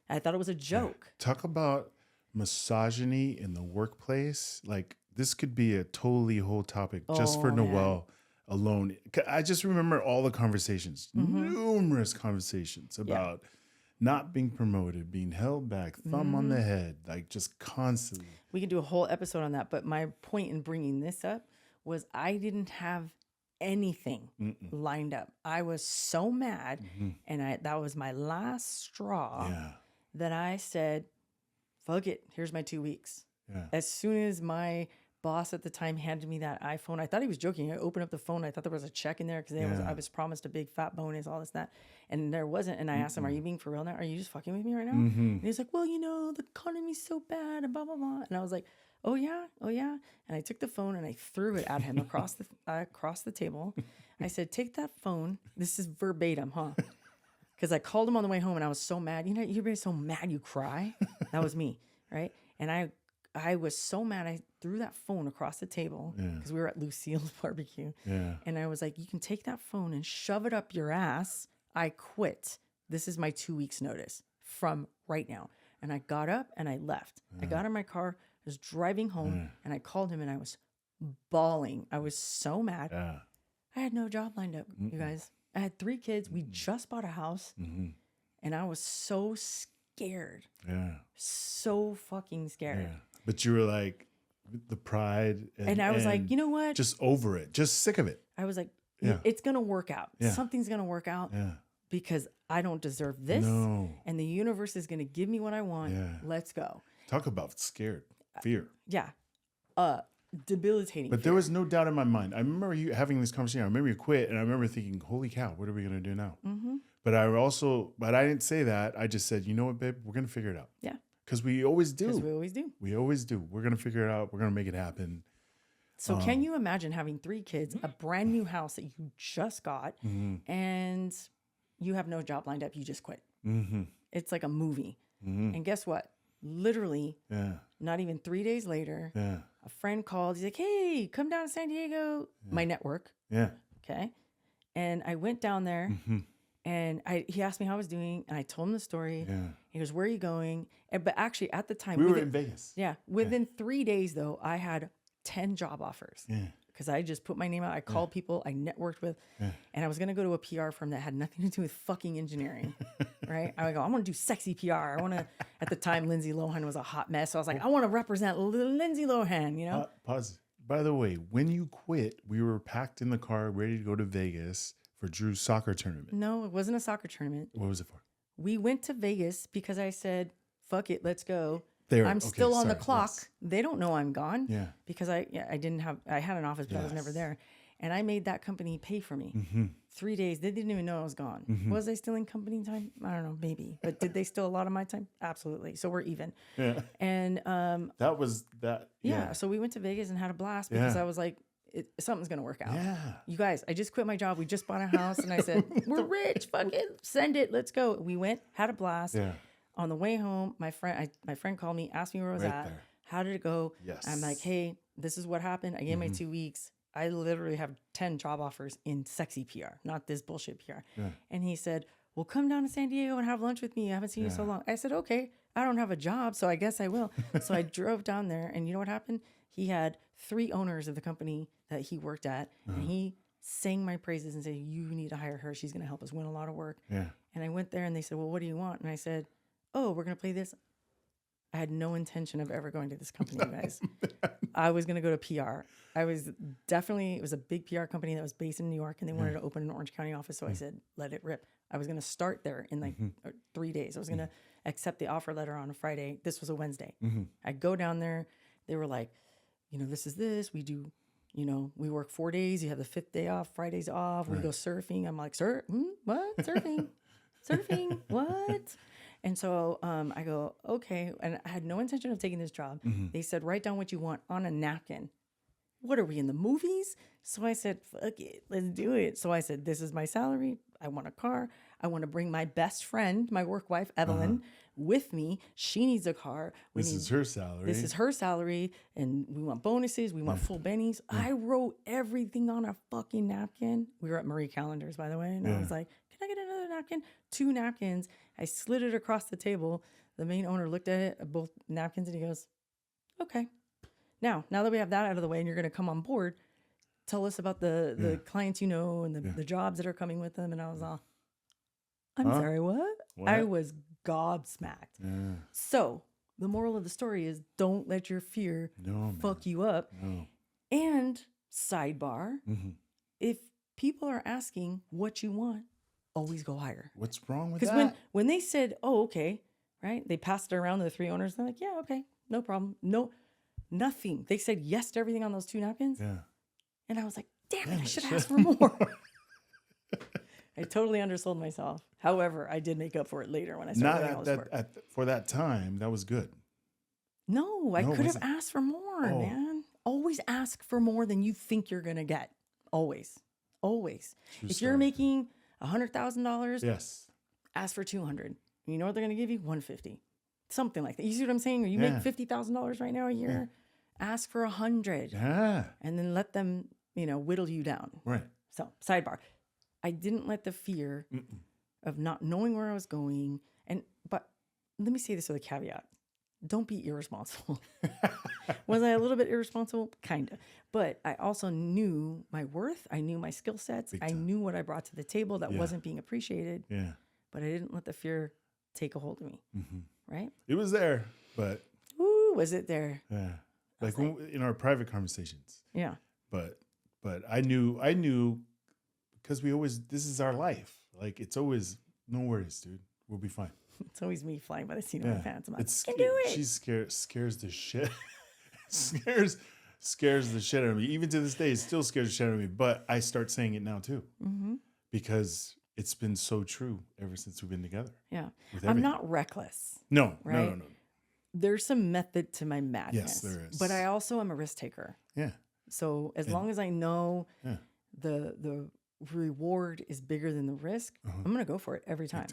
I thought it was a joke. Talk about misogyny in the workplace. Like this could be a totally whole topic just for Noelle alone. I just remember all the conversations, numerous conversations about not being promoted, being held back, thumb on the head, like just constantly. We can do a whole episode on that. But my point in bringing this up was I didn't have anything lined up. I was so mad. And that was my last straw that I said, fuck it. Here's my 2 weeks. As soon as my boss at the time handed me that iPhone, I thought he was joking. I opened up the phone. I thought there was a check in there because I was promised a big fat bonus, all this, that. And there wasn't. And I asked him, are you being for real now? Are you just fucking with me right now? And he's like, well, the economy's so bad and blah, blah, blah. And I was like, oh yeah. And I took the phone and I threw it at him across the table. I said, take that phone. This is verbatim, huh? Because I called him on the way home and I was so mad. You're being so mad you cry. That was me, right? And I was so mad. I threw that phone across the table because we were at Lucille's barbecue. And I was like, you can take that phone and shove it up your ass. I quit. This is my 2 weeks notice. from right now. And I got up and I left. I got in my car, I was driving home, and I called him and I was bawling. I was so mad. Yeah. I had no job lined up, you guys. I had 3 kids. We just bought a house, and I was so scared. Yeah. So fucking scared. Yeah. But you were like, the pride. And I was like, you know what? Just over it. Just sick of it. I was like, Yeah. it's going to work out. Yeah. Something's going to work out Yeah. because I don't deserve this. No. And the universe is going to give me what I want. Yeah. Let's go. Talk about scared. Fear. Yeah. Debilitating. But fear. there was no doubt in my mind. I remember you having this conversation. I remember you quit, and I remember thinking, "Holy cow, what are we gonna do now?" Mm-hmm. But I didn't say that. I just said, "You know what, babe? We're gonna figure it out." Yeah. Because we always Because do. we always do. We always do. We're gonna figure it out. We're gonna make it happen. So can you imagine having 3 kids, a brand new house that you just got, and you have no job lined up? You just quit. Mm-hmm. It's like a movie. And guess what? Literally, Yeah. not even 3 days later, Yeah. a friend called. He's like, "Hey, come down to San Diego." My network. Yeah. Okay. And I went down there and he asked me how I was doing. And I told him the story. Yeah. He goes, "Where are you going?" But actually at the time, We were in Vegas. Yeah. Within 3 days though, I had 10 job offers. Yeah. Because I just put my name out. I called people I networked with. And I was going to go to a PR firm that had nothing to do with fucking engineering. Right. I would go, I want to do sexy PR. I want to, at the time, Lindsay Lohan was a hot mess. So I was like, I want to represent Lindsay Lohan, you know? Pause. By the way, when you quit, we were packed in the car, ready to go to Vegas for Drew's soccer tournament. No, it wasn't a soccer tournament. What was it for? We went to Vegas because I said, fuck it, let's go. There, I'm okay, still on the sorry, clock. yes. They don't know I'm gone. Yeah. Because I had an office, but I was never Yes. there. And I made that company pay for me. 3 days. They didn't even know I was gone. Was I still in company time? I don't know, maybe. But did they steal a lot of my time? Absolutely. So we're even. Yeah. And That was that. yeah, so we went to Vegas and had a blast because Yeah. I was like, something's going to work out. Yeah. You guys, I just quit my job. We just bought a house. And I said, we're rich. Fuck it. Send it. Let's go. We went, had a blast. Yeah. On the way home, my friend called me, asked me where I was Right at. there. How did it go? Yes. I'm like, hey, this is what happened. I gave my 2 weeks. I literally have 10 job offers in sexy PR, not this bullshit PR. Yeah. And he said, well, come down to San Diego and have lunch with me. I haven't seen you so long. I said, okay, I don't have a job, so I guess I will. So I drove down there, and you know what happened? He had 3 owners of the company that he worked at, and he sang my praises and said, you need to hire her. She's going to help us win a lot of work. Yeah. And I went there, and they said, well, what do you want? And I said, oh, we're going to play this. I had no intention of ever going to this company, you guys. I was going to go to PR. It was a big PR company that was based in New York, and they wanted to open an Orange County office. So I said, let it rip. I was going to start there in like 3 days. I was going to accept the offer letter on a Friday. This was a Wednesday. I go down there. They were like, this is this. We do, we work 4 days. You have the 5th day off, Fridays off. We go surfing. I'm like, what? Surfing? Surfing? What? And so I go, okay. And I had no intention of taking this job. They said, write down what you want on a napkin. What are we, in the movies? So I said, fuck it, let's do it. So I said, this is my salary. I want a car. I want to bring my best friend, my work wife, Evelyn, with me. She needs a car. This is her salary. This is her salary. And we want bonuses. We want full bennies. I wrote everything on a fucking napkin. We were at Marie Callender's, by the way. And I was like, can I get another napkin? 2 napkins. I slid it across the table. The main owner looked at it, both napkins, and he goes, okay. Now that we have that out of the way and you're going to come on board, tell us about the clients and the jobs that are coming with them. And I was all, I'm sorry, what? I was gobsmacked. Yeah. So the moral of the story is don't let your fear fuck you up. No. And sidebar, if people are asking what you want, always go higher. What's wrong with that? Because when they said, oh, okay, right? They passed it around to the 3 owners. They're like, yeah, okay, no problem. No, nothing. They said yes to everything on those 2 napkins. Yeah. And I was like, damn it, I should ask for more. I totally undersold myself. However, I did make up for it later when I started doing all this work. For that time, that was good. No, I could have asked for more, man. Always ask for more than you think you're going to get. Always. Always. If you're making $100,000, yes, ask for 200. You know what they're going to give you? 150. Something like that. You see what I'm saying? Or you make $50,000 right now a year, ask for 100. Yeah. And then let them, whittle you down. Right. So, sidebar. I didn't let the fear of not knowing where I was going, but let me say this with a caveat. Don't be irresponsible. Was I a little bit irresponsible? Kind of. But I also knew my worth. I knew my skill sets. I knew what I brought to the table that wasn't being appreciated. Yeah. But I didn't let the fear take a hold of me. Right? It was there, but. Ooh, was it there? Yeah. Like in our private conversations. Yeah. But I knew because this is our life. Like it's always, no worries, dude. We'll be fine. It's always me flying by the seat of my pants. I'm like, I can do it. She's scares the shit. scares the shit out of me. Even to this day, it still scares the shit out of me. But I start saying it now too. Because it's been so true ever since we've been together. Yeah. I'm not reckless. No, right? No. There's some method to my madness. Yes, there is. But I also am a risk taker. Yeah. So as long as I know the reward is bigger than the risk, I'm going to go for it every time.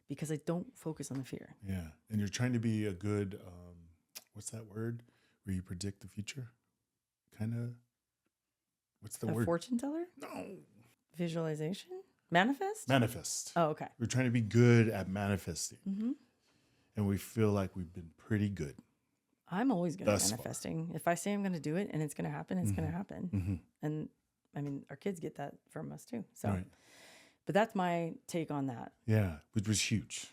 Because I don't focus on the fear. Yeah. And you're trying to be a good, what's that word? Where you predict the future? Kind of, what's the word? A fortune teller? No. Visualization? Manifest? Manifest. Oh, okay. We're trying to be good at manifesting. And we feel like we've been pretty good. I'm always good at manifesting. If I say I'm going to do it and it's going to happen, it's going to happen. And I mean, our kids get that from us too. So. Right. But that's my take on that. Yeah, which was huge.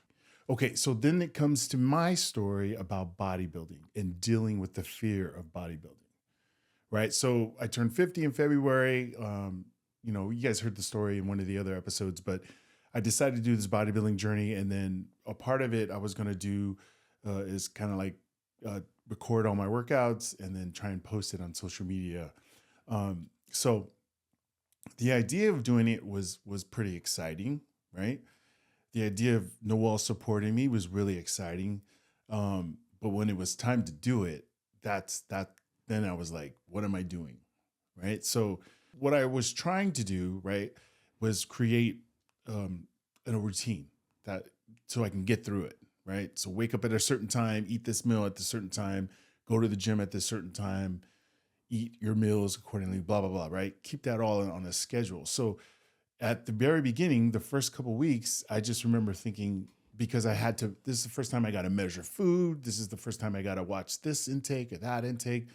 Okay, so then it comes to my story about bodybuilding and dealing with the fear of bodybuilding, right? So I turned 50 in February. You guys heard the story in one of the other episodes, but I decided to do this bodybuilding journey. And then a part of it I was going to do is kind of like record all my workouts and then try and post it on social media. So the idea of doing it was pretty exciting, right? The idea of Noelle supporting me was really exciting. But when it was time to do it, then I was like, what am I doing? Right? So what I was trying to do, right, was create a routine so I can get through it, right? So wake up at a certain time, eat this meal at a certain time, go to the gym at this certain time, eat your meals accordingly, blah, blah, blah, right? Keep that all on a schedule. So at the very beginning, the first couple of weeks, I just remember thinking, because this is the first time I got to measure food. This is the first time I got to watch this intake or that intake.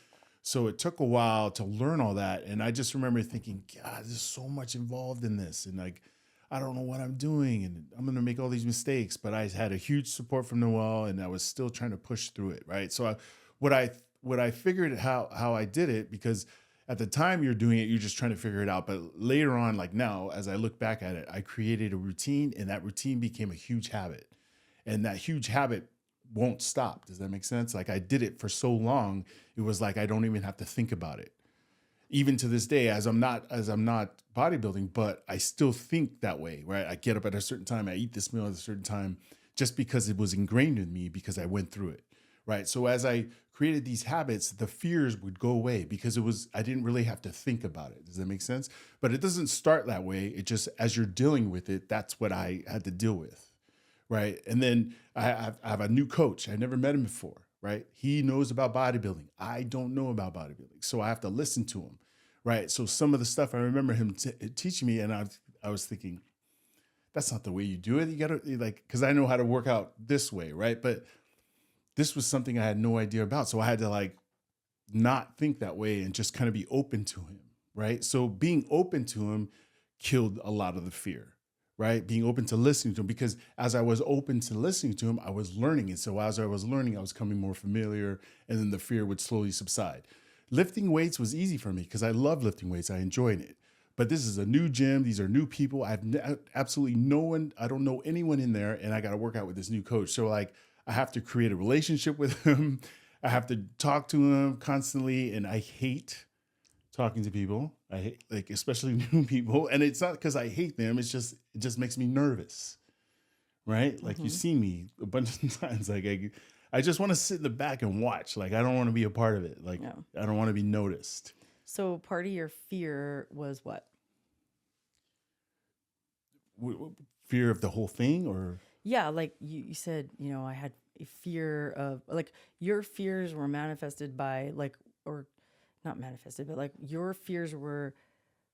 So it took a while to learn all that. And I just remember thinking, God, there's so much involved in this. And like, I don't know what I'm doing. And I'm going to make all these mistakes. But I had a huge support from Noelle and I was still trying to push through it, right? So what I figured how I did it, because at the time you're doing it, you're just trying to figure it out. But later on, like now, as I look back at it, I created a routine and that routine became a huge habit. And that huge habit won't stop. Does that make sense? Like I did it for so long, it was like I don't even have to think about it. Even to this day, as I'm not bodybuilding, but I still think that way, right? I get up at a certain time, I eat this meal at a certain time, just because it was ingrained in me because I went through it. Right. So as I created these habits, the fears would go away because I didn't really have to think about it. Does that make sense? But it doesn't start that way. It just, as you're dealing with it, that's what I had to deal with. Right. And then I have a new coach. I never met him before. Right. He knows about bodybuilding. I don't know about bodybuilding. So I have to listen to him. Right. So some of the stuff I remember him teaching me, and I was thinking, that's not the way you do it. You got to because I know how to work out this way. Right. But this was something I had no idea about. So I had to not think that way and just kind of be open to him, right? So being open to him killed a lot of the fear, right? Being open to listening to him, because as I was open to listening to him, I was learning. And so as I was learning, I was becoming more familiar, and then the fear would slowly subside. Lifting weights was easy for me because I love lifting weights. I enjoyed it. But this is a new gym. These are new people. I have absolutely no one. I don't know anyone in there, and I got to work out with this new coach. So I have to create a relationship with him. I have to talk to him constantly. And I hate talking to people. I hate, especially new people. And it's not because I hate them. It just makes me nervous. Right? Like you've seen me a bunch of times. I just want to sit in the back and watch. I don't want to be a part of it. I don't want to be noticed. So part of your fear was what? Fear of the whole thing, or? Yeah, like you said, I had a fear of your fears were manifested by or not manifested, but your fears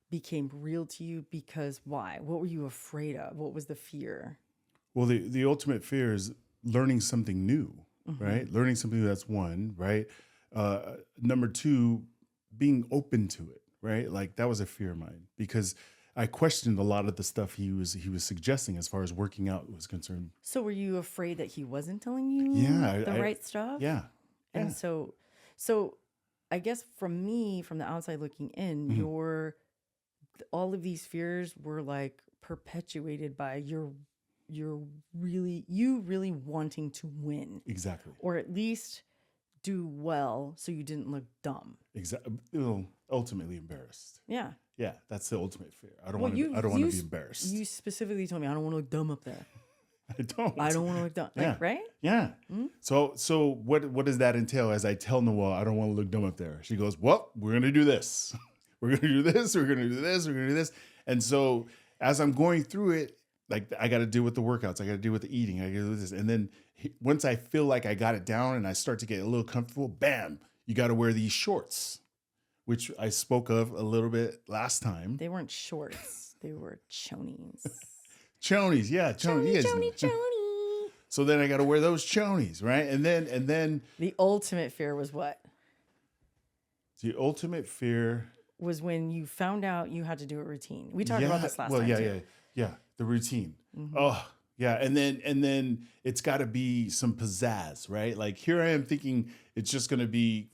became real to you because why? What were you afraid of? What was the fear? Well, the ultimate fear is learning something new, right? Learning something that's one, right? Number two, being open to it, right? Like that was a fear of mine because I questioned a lot of the stuff he was suggesting as far as working out was concerned. So were you afraid that he wasn't telling you the right stuff? Yeah. And so I guess from the outside looking in, all of these fears were like perpetuated by you really wanting to win. Exactly. Or at least do well so you didn't look dumb. Exactly. Ultimately embarrassed. Yeah. Yeah, that's the ultimate fear. I don't want to be embarrassed. You specifically told me I don't want to look dumb up there. I don't want to look dumb. Like, yeah. Right? Yeah. Mm-hmm. So what does that entail? As I tell Noelle, I don't want to look dumb up there. She goes, well, we're going to do this. We're going to do this. We're going to do this. We're going to do this. And so as I'm going through it, like I got to deal with the workouts. I got to deal with the eating. I got to do this. And then once I feel like I got it down and I start to get a little comfortable, bam, you got to wear these shorts, which I spoke of a little bit last time. They weren't shorts. They were chonies. Chonies, yeah. Chonies. So then I got to wear those chonies, right? And then the ultimate fear was what? The ultimate fear was when you found out you had to do a routine. We talked about this last time too. Yeah. The routine. Mm-hmm. Oh, yeah. And then it's got to be some pizzazz, right? Like here I am thinking it's just going to be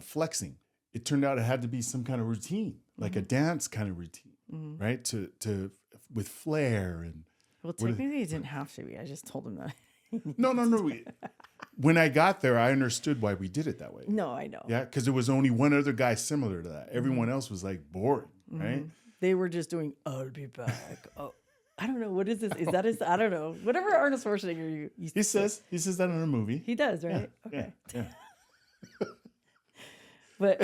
flexing. It turned out it had to be some kind of routine, like a dance kind of routine, right? To with flair and. Well, technically it didn't have to be. I just told him that. No. When I got there, I understood why we did it that way. No, I know. Yeah, because there was only one other guy similar to that. Everyone else was like boring, right? They were just doing, I'll be back. Oh, I don't know. What is this? Is that his? I don't know. Whatever Arnold Schwarzenegger he says that in a movie. He does, right? Yeah, okay. Yeah. But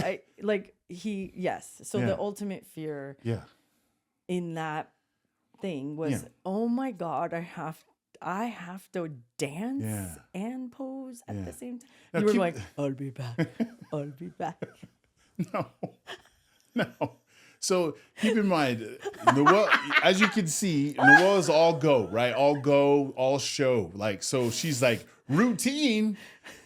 So the ultimate fear in that thing was, oh my God, I have to dance and pose at the same time. Now, you were like, I'll be back. I'll be back. No. So keep in mind, Noelle, as you can see, Noelle is all go, right? All go, all show. Like, so she's like, routine?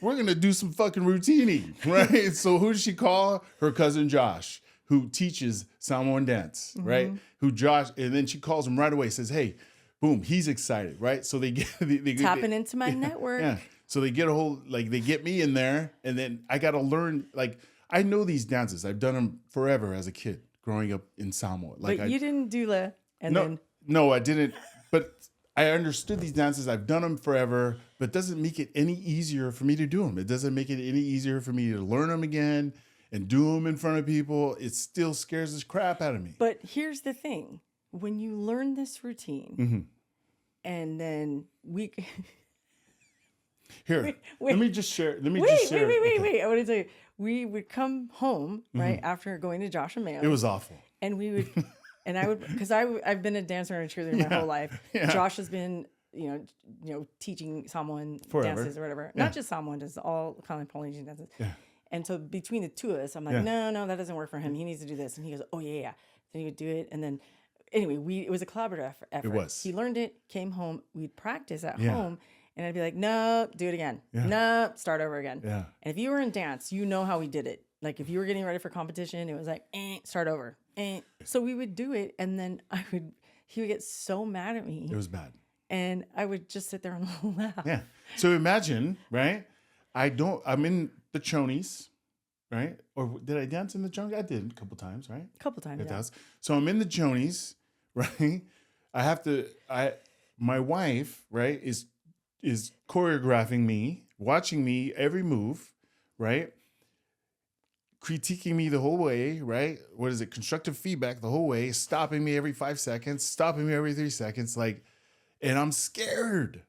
We're going to do some fucking routining, right? So who does she call? Her cousin Josh, who teaches Salmo and dance, right? And then she calls him right away, says, hey, boom, he's excited, right? So they get tapping into my network. Yeah. So they get a whole, like they get me in there, and then I got to learn, like I know these dances. I've done them forever as a kid growing up in Samoa. Like but you didn't do that. No, I didn't. But I understood these dances. I've done them forever, but it doesn't make it any easier for me to do them. It doesn't make it any easier for me to learn them again and do them in front of people. It still scares the crap out of me. But here's the thing. When you learn this routine, and then let me just share. Wait. I want to tell you. We would come home, right, after going to Josh and Mayo. It was awful. And we would, and I would, because I've been a dancer and a cheerleader my whole life. Yeah. Josh has been, teaching Samoan dances or whatever. Yeah. Not just Samoan dances, all kind of Polynesian dances. Yeah. And so between the two of us, I'm like, no, that doesn't work for him. He needs to do this. And he goes, oh, yeah. Then he would do it. And then, anyway, it was a collaborative effort. It was. He learned it, came home. We'd practice at home. And I'd be like, no, do it again. Yeah. No, start over again. Yeah. And if you were in dance, you know how we did it. Like if you were getting ready for competition, it was like, start over. So we would do it. And then he would get so mad at me. It was bad. And I would just sit there and laugh. Yeah. So imagine, right? I'm in the chonies, right? Or did I dance in the chonies? I did a couple times, right? A couple times, yeah. So I'm in the chonies, right? My wife, right, is choreographing me, watching me every move, right? Critiquing me the whole way, right? What is it? Constructive feedback the whole way, stopping me every 5 seconds, stopping me every 3 seconds. And I'm scared.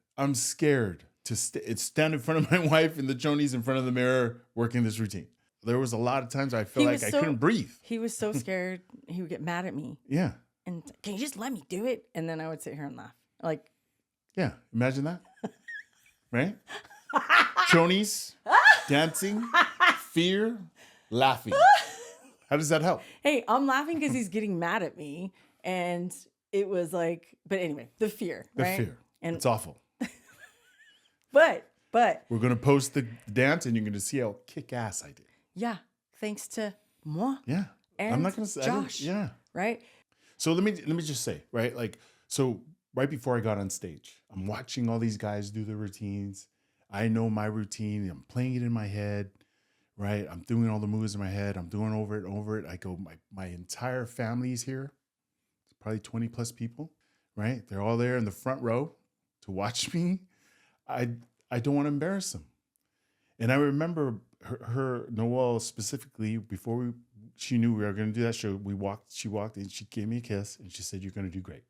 To stand in front of my wife in the chonies in front of the mirror working this routine. There was a lot of times I felt like I couldn't breathe. He was so scared. He would get mad at me. Yeah. And can you just let me do it? And then I would sit here and laugh. Like, yeah, imagine that. Right? Chonies, dancing, fear, laughing. How does that help? Hey, I'm laughing because he's getting mad at me. And it was like, but anyway, the fear, right? The fear. And it's awful. But We're going to post the dance and you're going to see how kick ass I did. yeah, thanks to moi Yeah. and I'm not going to say, Josh. yeah. Right? So let me just say, right? Like, so right before I got on stage, I'm watching all these guys do their routines. I know my routine. I'm playing it in my head, right? I'm doing all the moves in my head. I'm doing over it, over it. I go, my entire family's here. It's probably 20 plus people, right? They're all there in the front row to watch me. I don't want to embarrass them. And I remember her Noelle specifically, before she knew we were going to do that show, she walked and she gave me a kiss and she said, "You're going to do great."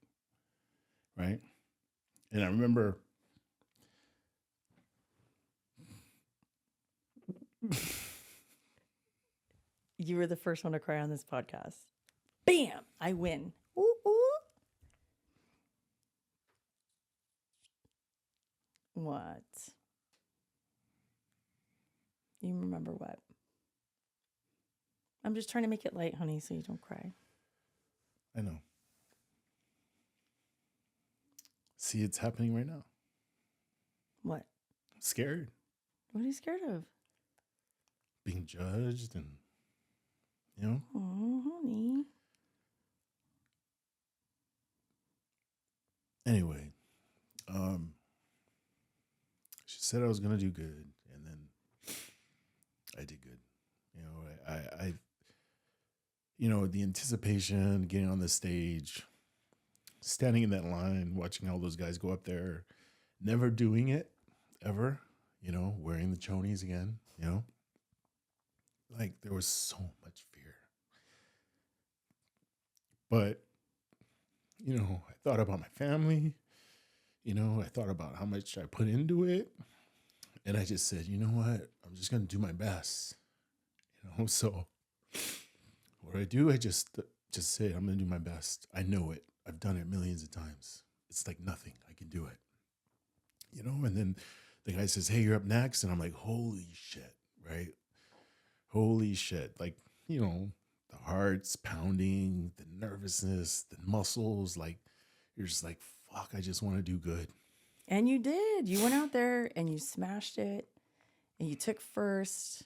Right? And I remember You were the first one to cry on this podcast. Bam! I win. Ooh, ooh. What? You remember what? I'm just trying to make it light, honey, so you don't cry. I know. See, it's happening right now. What? I'm scared. What are you scared of? Being judged and, you know. Oh, honey. Anyway, she said I was going to do good, and then I did good. You know, I you know, the anticipation, getting on the stage, standing in that line, watching all those guys go up there, never doing it ever, you know, wearing the chonies again, you know, like there was so much fear. But, you know, I thought about my family, you know, I thought about how much I put into it. And I just said, you know what, I'm just going to do my best, you know, so what do? I just say, I'm going to do my best. I know it. I've done it millions of times. It's like nothing. I can do it. You know, and then the guy says, "Hey, you're up next." And I'm like, holy shit, right? Holy shit. Like, you know, the heart's pounding, the nervousness, the muscles, like, you're just like, fuck, I just want to do good. And you did. You went out there and you smashed it. And you took first.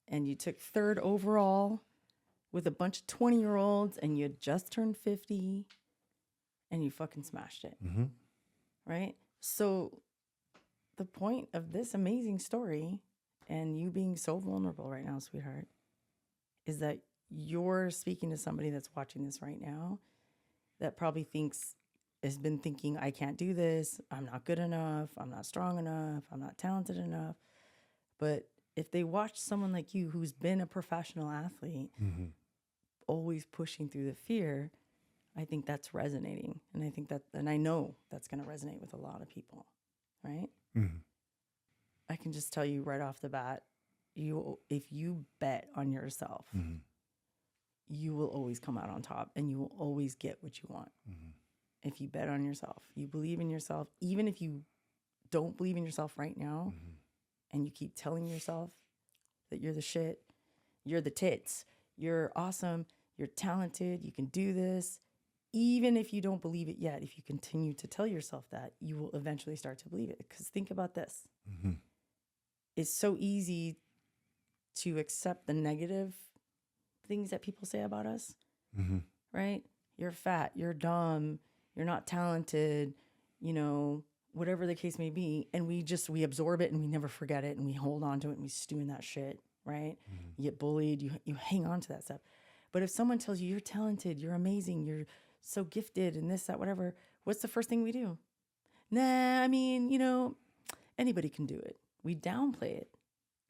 And you took third overall with a bunch of 20-year-olds. And you had just turned 50. And you fucking smashed it. Mm-hmm. Right? So the point of this amazing story, and you being so vulnerable right now, sweetheart, is that you're speaking to somebody that's watching this right now that probably has been thinking, I can't do this. I'm not good enough. I'm not strong enough. I'm not talented enough. But if they watch someone like you who's been a professional athlete, Mm-hmm. always pushing through the fear, I think that's resonating. And I know that's going to resonate with a lot of people, right? Mm-hmm. I can just tell you right off the bat, if you bet on yourself, Mm-hmm. you will always come out on top and you will always get what you want. Mm-hmm. If you bet on yourself, you believe in yourself, even if you don't believe in yourself right now, Mm-hmm. and you keep telling yourself that you're the shit, you're the tits, you're awesome, you're talented, you can do this. Even if you don't believe it yet, if you continue to tell yourself that, you will eventually start to believe it. Because think about this. Mm-hmm. It's so easy to accept the negative things that people say about us, Mm-hmm. right? You're fat, you're dumb, you're not talented, you know, whatever the case may be. And we absorb it and we never forget it and we hold on to it and we stew in that shit, right? Mm-hmm. You get bullied, you hang on to that stuff. But if someone tells you you're talented, you're amazing, you're so gifted and this, that, whatever, what's the first thing we do? Nah, I mean, you know, anybody can do it. We downplay it.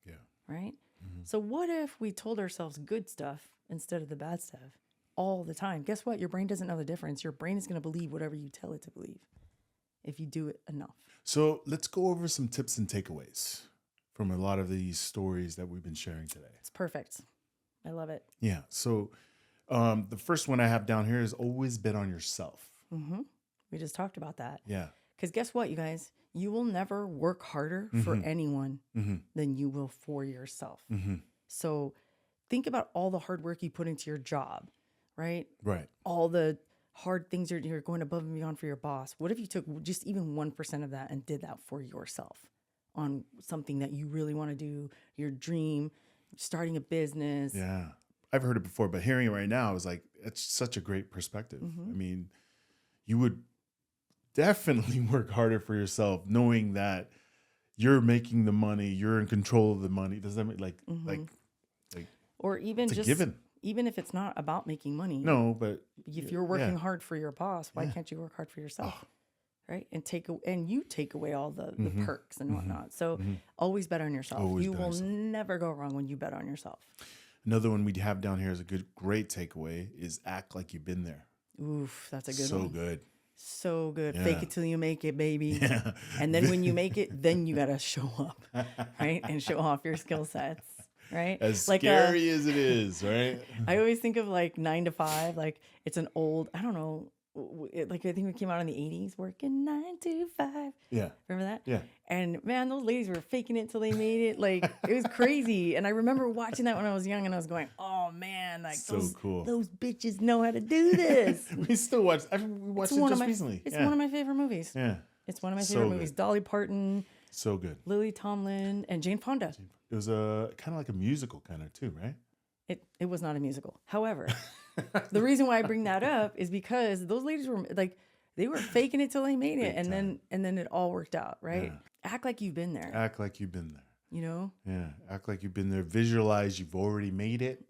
Yeah. Right? Mm-hmm. So what if we told ourselves good stuff instead of the bad stuff all the time? Guess what? Your brain doesn't know the difference. Your brain is going to believe whatever you tell it to believe if you do it enough. So let's go over some tips and takeaways from a lot of these stories that we've been sharing today. It's perfect. I love it. Yeah. So the first one I have down here is always bet on yourself. Mm-hmm. We just talked about that. Yeah. Because guess what, you guys? You will never work harder for anyone than you will for yourself. Mm-hmm. So think about all the hard work you put into your job, right? Right. All the hard things you're going above and beyond for your boss. What if you took just even 1% of that and did that for yourself? on something that you really want to do, your dream, starting a business. Yeah. I've heard it before, but hearing it right now is like, it's such a great perspective. I mean, you would definitely work harder for yourself knowing that you're making the money, you're in control of the money. Does that mean like or even it's a just given? even if it's not about making money. No, but if you're working hard for your boss, why can't you work hard for yourself? Right? And you take away all the perks and whatnot. So always bet on yourself. Always you bet on will yourself. never go wrong when you bet on yourself. Another one we have down here is a great takeaway is act like you've been there. Oof, that's a good So one. good. So good. Yeah. Fake it till you make it, baby. Yeah. And then when you make it, then you got to show up, right? And show off your skill sets, right? As like scary as it is, right? I always think of like 9 to 5, like it's an old, I don't know, like I think it came out in the 80s, working 9 to 5. Yeah. Remember that? Yeah. And man, those ladies were faking it till they made it. Like it was crazy. And I remember watching that when I was young and I was going, oh man, like So cool. those bitches know how to do this. We still watch. We watched it just recently. It's one of my favorite movies. Yeah. It's one of my So favorite good. movies. Dolly Parton, So good. Lily Tomlin, and Jane Fonda. It was a kind of like a musical kind of too, right? It was not a musical. However, the reason why I bring that up is because those ladies were like, they were faking it till they made it, and then it all worked out, right? Yeah. Act like you've been there. Act like you've been there. You know? Yeah. Act like you've been there. Visualize you've already made it.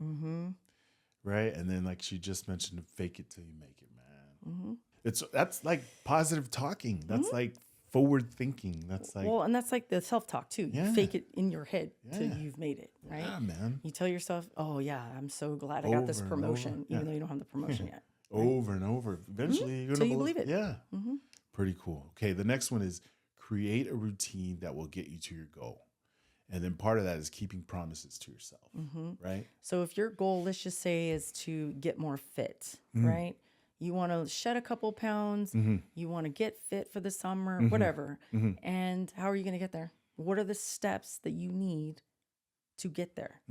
Right. And then like she just mentioned, fake it till you make it, man. That's like positive talking. That's like forward thinking. That's like, Well, and that's like the self-talk too. You Yeah. fake it in your head till Yeah. you've made it, right? yeah, man. You tell yourself, oh yeah, I'm so glad I got this Over and promotion, over. even Yeah. though you don't have the promotion yet. Over and over. Eventually you're Till gonna you believe it. Yeah. Pretty cool. Okay. The next one is create a routine that will get you to your goal. And then part of that is keeping promises to yourself. Right. So if your goal, let's just say, is to get more fit, right? You want to shed a couple pounds, you want to get fit for the summer, whatever. And how are you going to get there? What are the steps that you need to get there?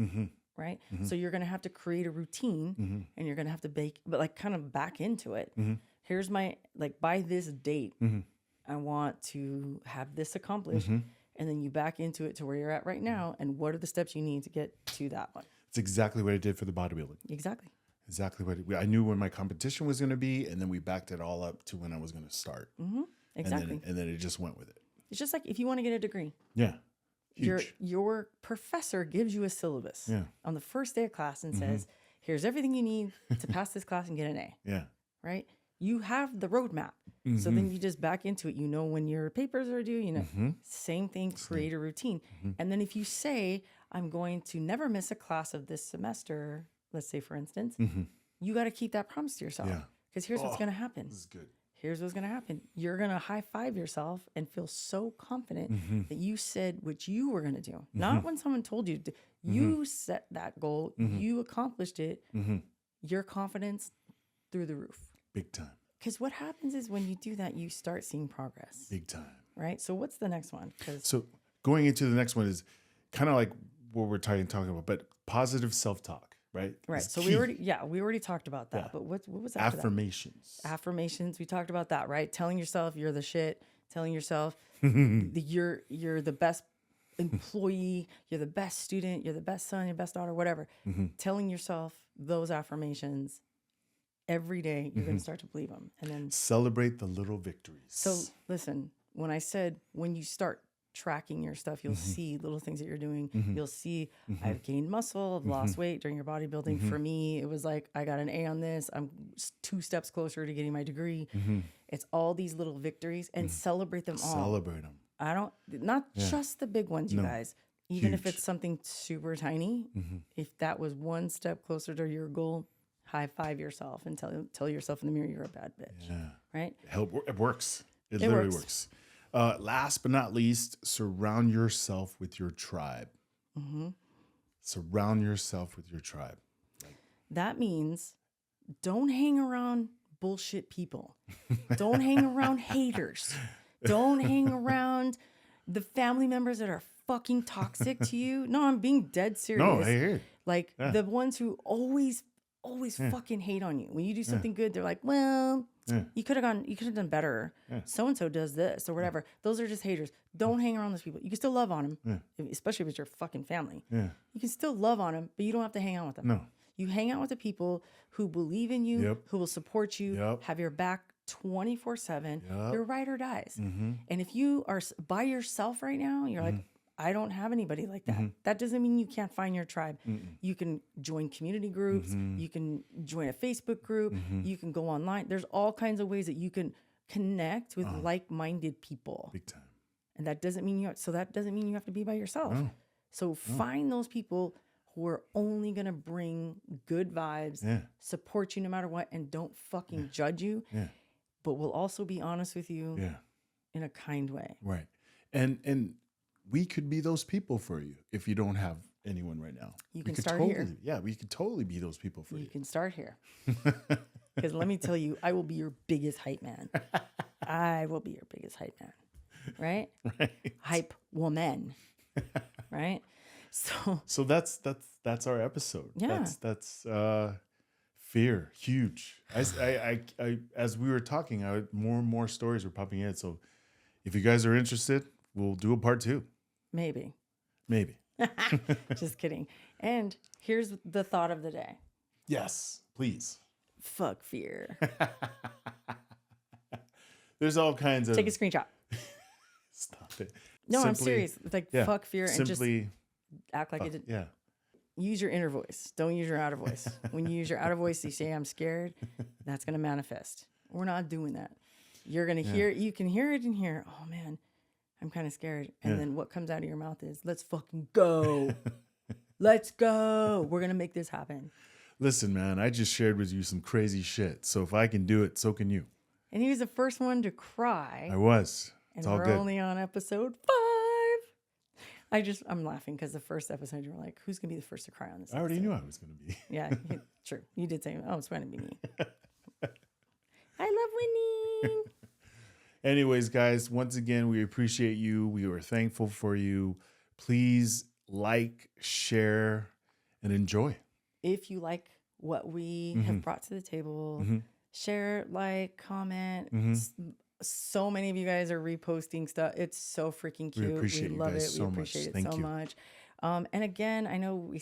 Right? So you're going to have to create a routine and you're going to have to but like kind of back into it. Here's my, like by this date, I want to have this accomplished. And then you back into it to where you're at right now. And what are the steps you need to get to that one? It's exactly what I did for the bodybuilding. Exactly. Exactly what I knew when my competition was going to be, and then we backed it all up to when I was going to start. Exactly. And then it just went with it. It's just like if you want to get a degree, Yeah. Huge. your professor gives you a syllabus Yeah. on the first day of class and says, here's everything you need to pass this class and get an A, Yeah. right? You have the roadmap. So then you just back into it. You know when your papers are due, you know, same thing, create a routine. And then if you say, I'm going to never miss a class of this semester, let's say for instance, you got to keep that promise to yourself. Yeah. Because here's what's going to happen. This is good. Here's what's going to happen. You're going to high five yourself and feel so confident that you said what you were going to do. Not when someone told you to. You set that goal. You accomplished it. Your confidence through the roof. Big time. Because what happens is when you do that, you start seeing progress. Big time. Right? So what's the next one? So going into the next one is kind of like what we're talking about, but positive self-talk, right? Right. Is So key. we already talked about that. Yeah. But what was after Affirmations. that? Affirmations. We talked about that, right? Telling yourself you're the shit. Telling yourself you're the best employee. You're the best student. You're the best son. Your best daughter. Whatever. Telling yourself those affirmations every day, you're going to start to believe them. And then Celebrate the little victories. So listen, when I said when you start tracking your stuff, you'll see little things that you're doing. You'll see I've gained muscle, I've lost weight during your bodybuilding. For me, it was like I got an A on this. I'm 2 steps closer to getting my degree. It's all these little victories and celebrate them all. Celebrate them. I don't not just the big ones, you guys. Even if Huge. it's something super tiny, if that was 1 step closer to your goal, high five yourself and tell yourself in the mirror you're a bad bitch. Yeah. Right? It works. It literally works. Last but not least, surround yourself with your tribe. Surround yourself with your tribe. That means don't hang around bullshit people. Don't hang around haters. Don't hang around the family members that are fucking toxic to you. No, I'm being dead serious. No, I hear you. Like the ones who always fucking hate on you. When you do something good, they're like, well, Yeah. You could have done better. Yeah. So-and-so does this or whatever. Those are just haters. Don't hang around those people. You can still love on them, especially if it's your fucking family. Yeah. You can still love on them, but you don't have to hang out with them. No. You hang out with the people who believe in you, Yep. who will support you, Yep. have your back 24/7. Yep. Your ride or dies. Mm-hmm. And if you are by yourself right now, you're like, I don't have anybody like that. That doesn't mean you can't find your tribe. You can join community groups. You can join a Facebook group. You can go online. There's all kinds of ways that you can connect with like-minded people. Big time. And that doesn't mean you have to be by yourself. No. So find those people who are only going to bring good vibes, support you no matter what, and don't fucking judge you, but will also be honest with you in a kind way. Right. And we could be those people for you if you don't have anyone right now. You can start here. Yeah, we could totally be those people for you. You can start here. Because let me tell you, I will be your biggest hype man. I will be your biggest hype man. Right? Right. Hype woman. Right? So that's our episode. Yeah. That's fear. Huge. I as we were talking, more and more stories were popping in. So if you guys are interested, we'll do a part 2. Maybe. Just kidding. And here's the thought of the day. Yes, please. Fuck fear. There's all kinds of. Take a screenshot. Stop it. No, I'm serious. It's like fuck fear and simply just act like it. Yeah. Use your inner voice. Don't use your outer voice. When you use your outer voice, you say I'm scared. That's gonna manifest. We're not doing that. You're gonna hear. You can hear it in here. Oh man, I'm kind of scared. And then what comes out of your mouth is, let's fucking go. Let's go. We're gonna make this happen. Listen, man, I just shared with you some crazy shit. So if I can do it, so can you. And he was the first one to cry. I was. It's And all we're good. only on episode 5. I'm laughing because the first episode you were like, who's gonna be the first to cry on this? I already episode? knew I was going to be. Yeah, true. You did say, oh, it's going to be me. I love winning. Anyways, guys, once again, we appreciate you. We are thankful for you. Please like, share, and enjoy. If you like what we have brought to the table, share, like, comment. So many of you guys are reposting stuff. It's so freaking cute. We appreciate you love guys it. so We much. appreciate it Thank so you. much. And again, I know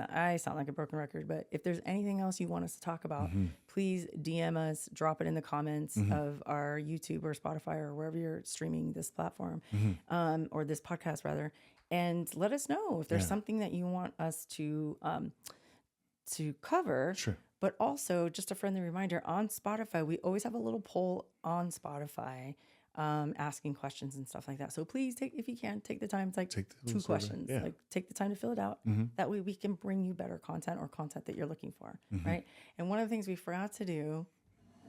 I sound like a broken record, but if there's anything else you want us to talk about, please DM us, drop it in the comments of our YouTube or Spotify or wherever you're streaming this platform, or this podcast rather, and let us know if there's something that you want us to cover. Sure. But also, just a friendly reminder, on Spotify, we always have a little poll on Spotify asking questions and stuff like that. So please, if you can, take the time. It's like Take the 2 little survey. questions. Yeah. Like, take the time to fill it out. That way we can bring you better content or content that you're looking for, right? And one of the things we forgot to do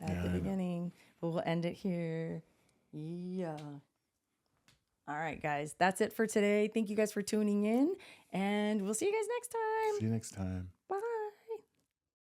at the beginning, but we'll end it here. Yeah. All right, guys. That's it for today. Thank you guys for tuning in, and we'll see you guys next time. See you next time. Bye.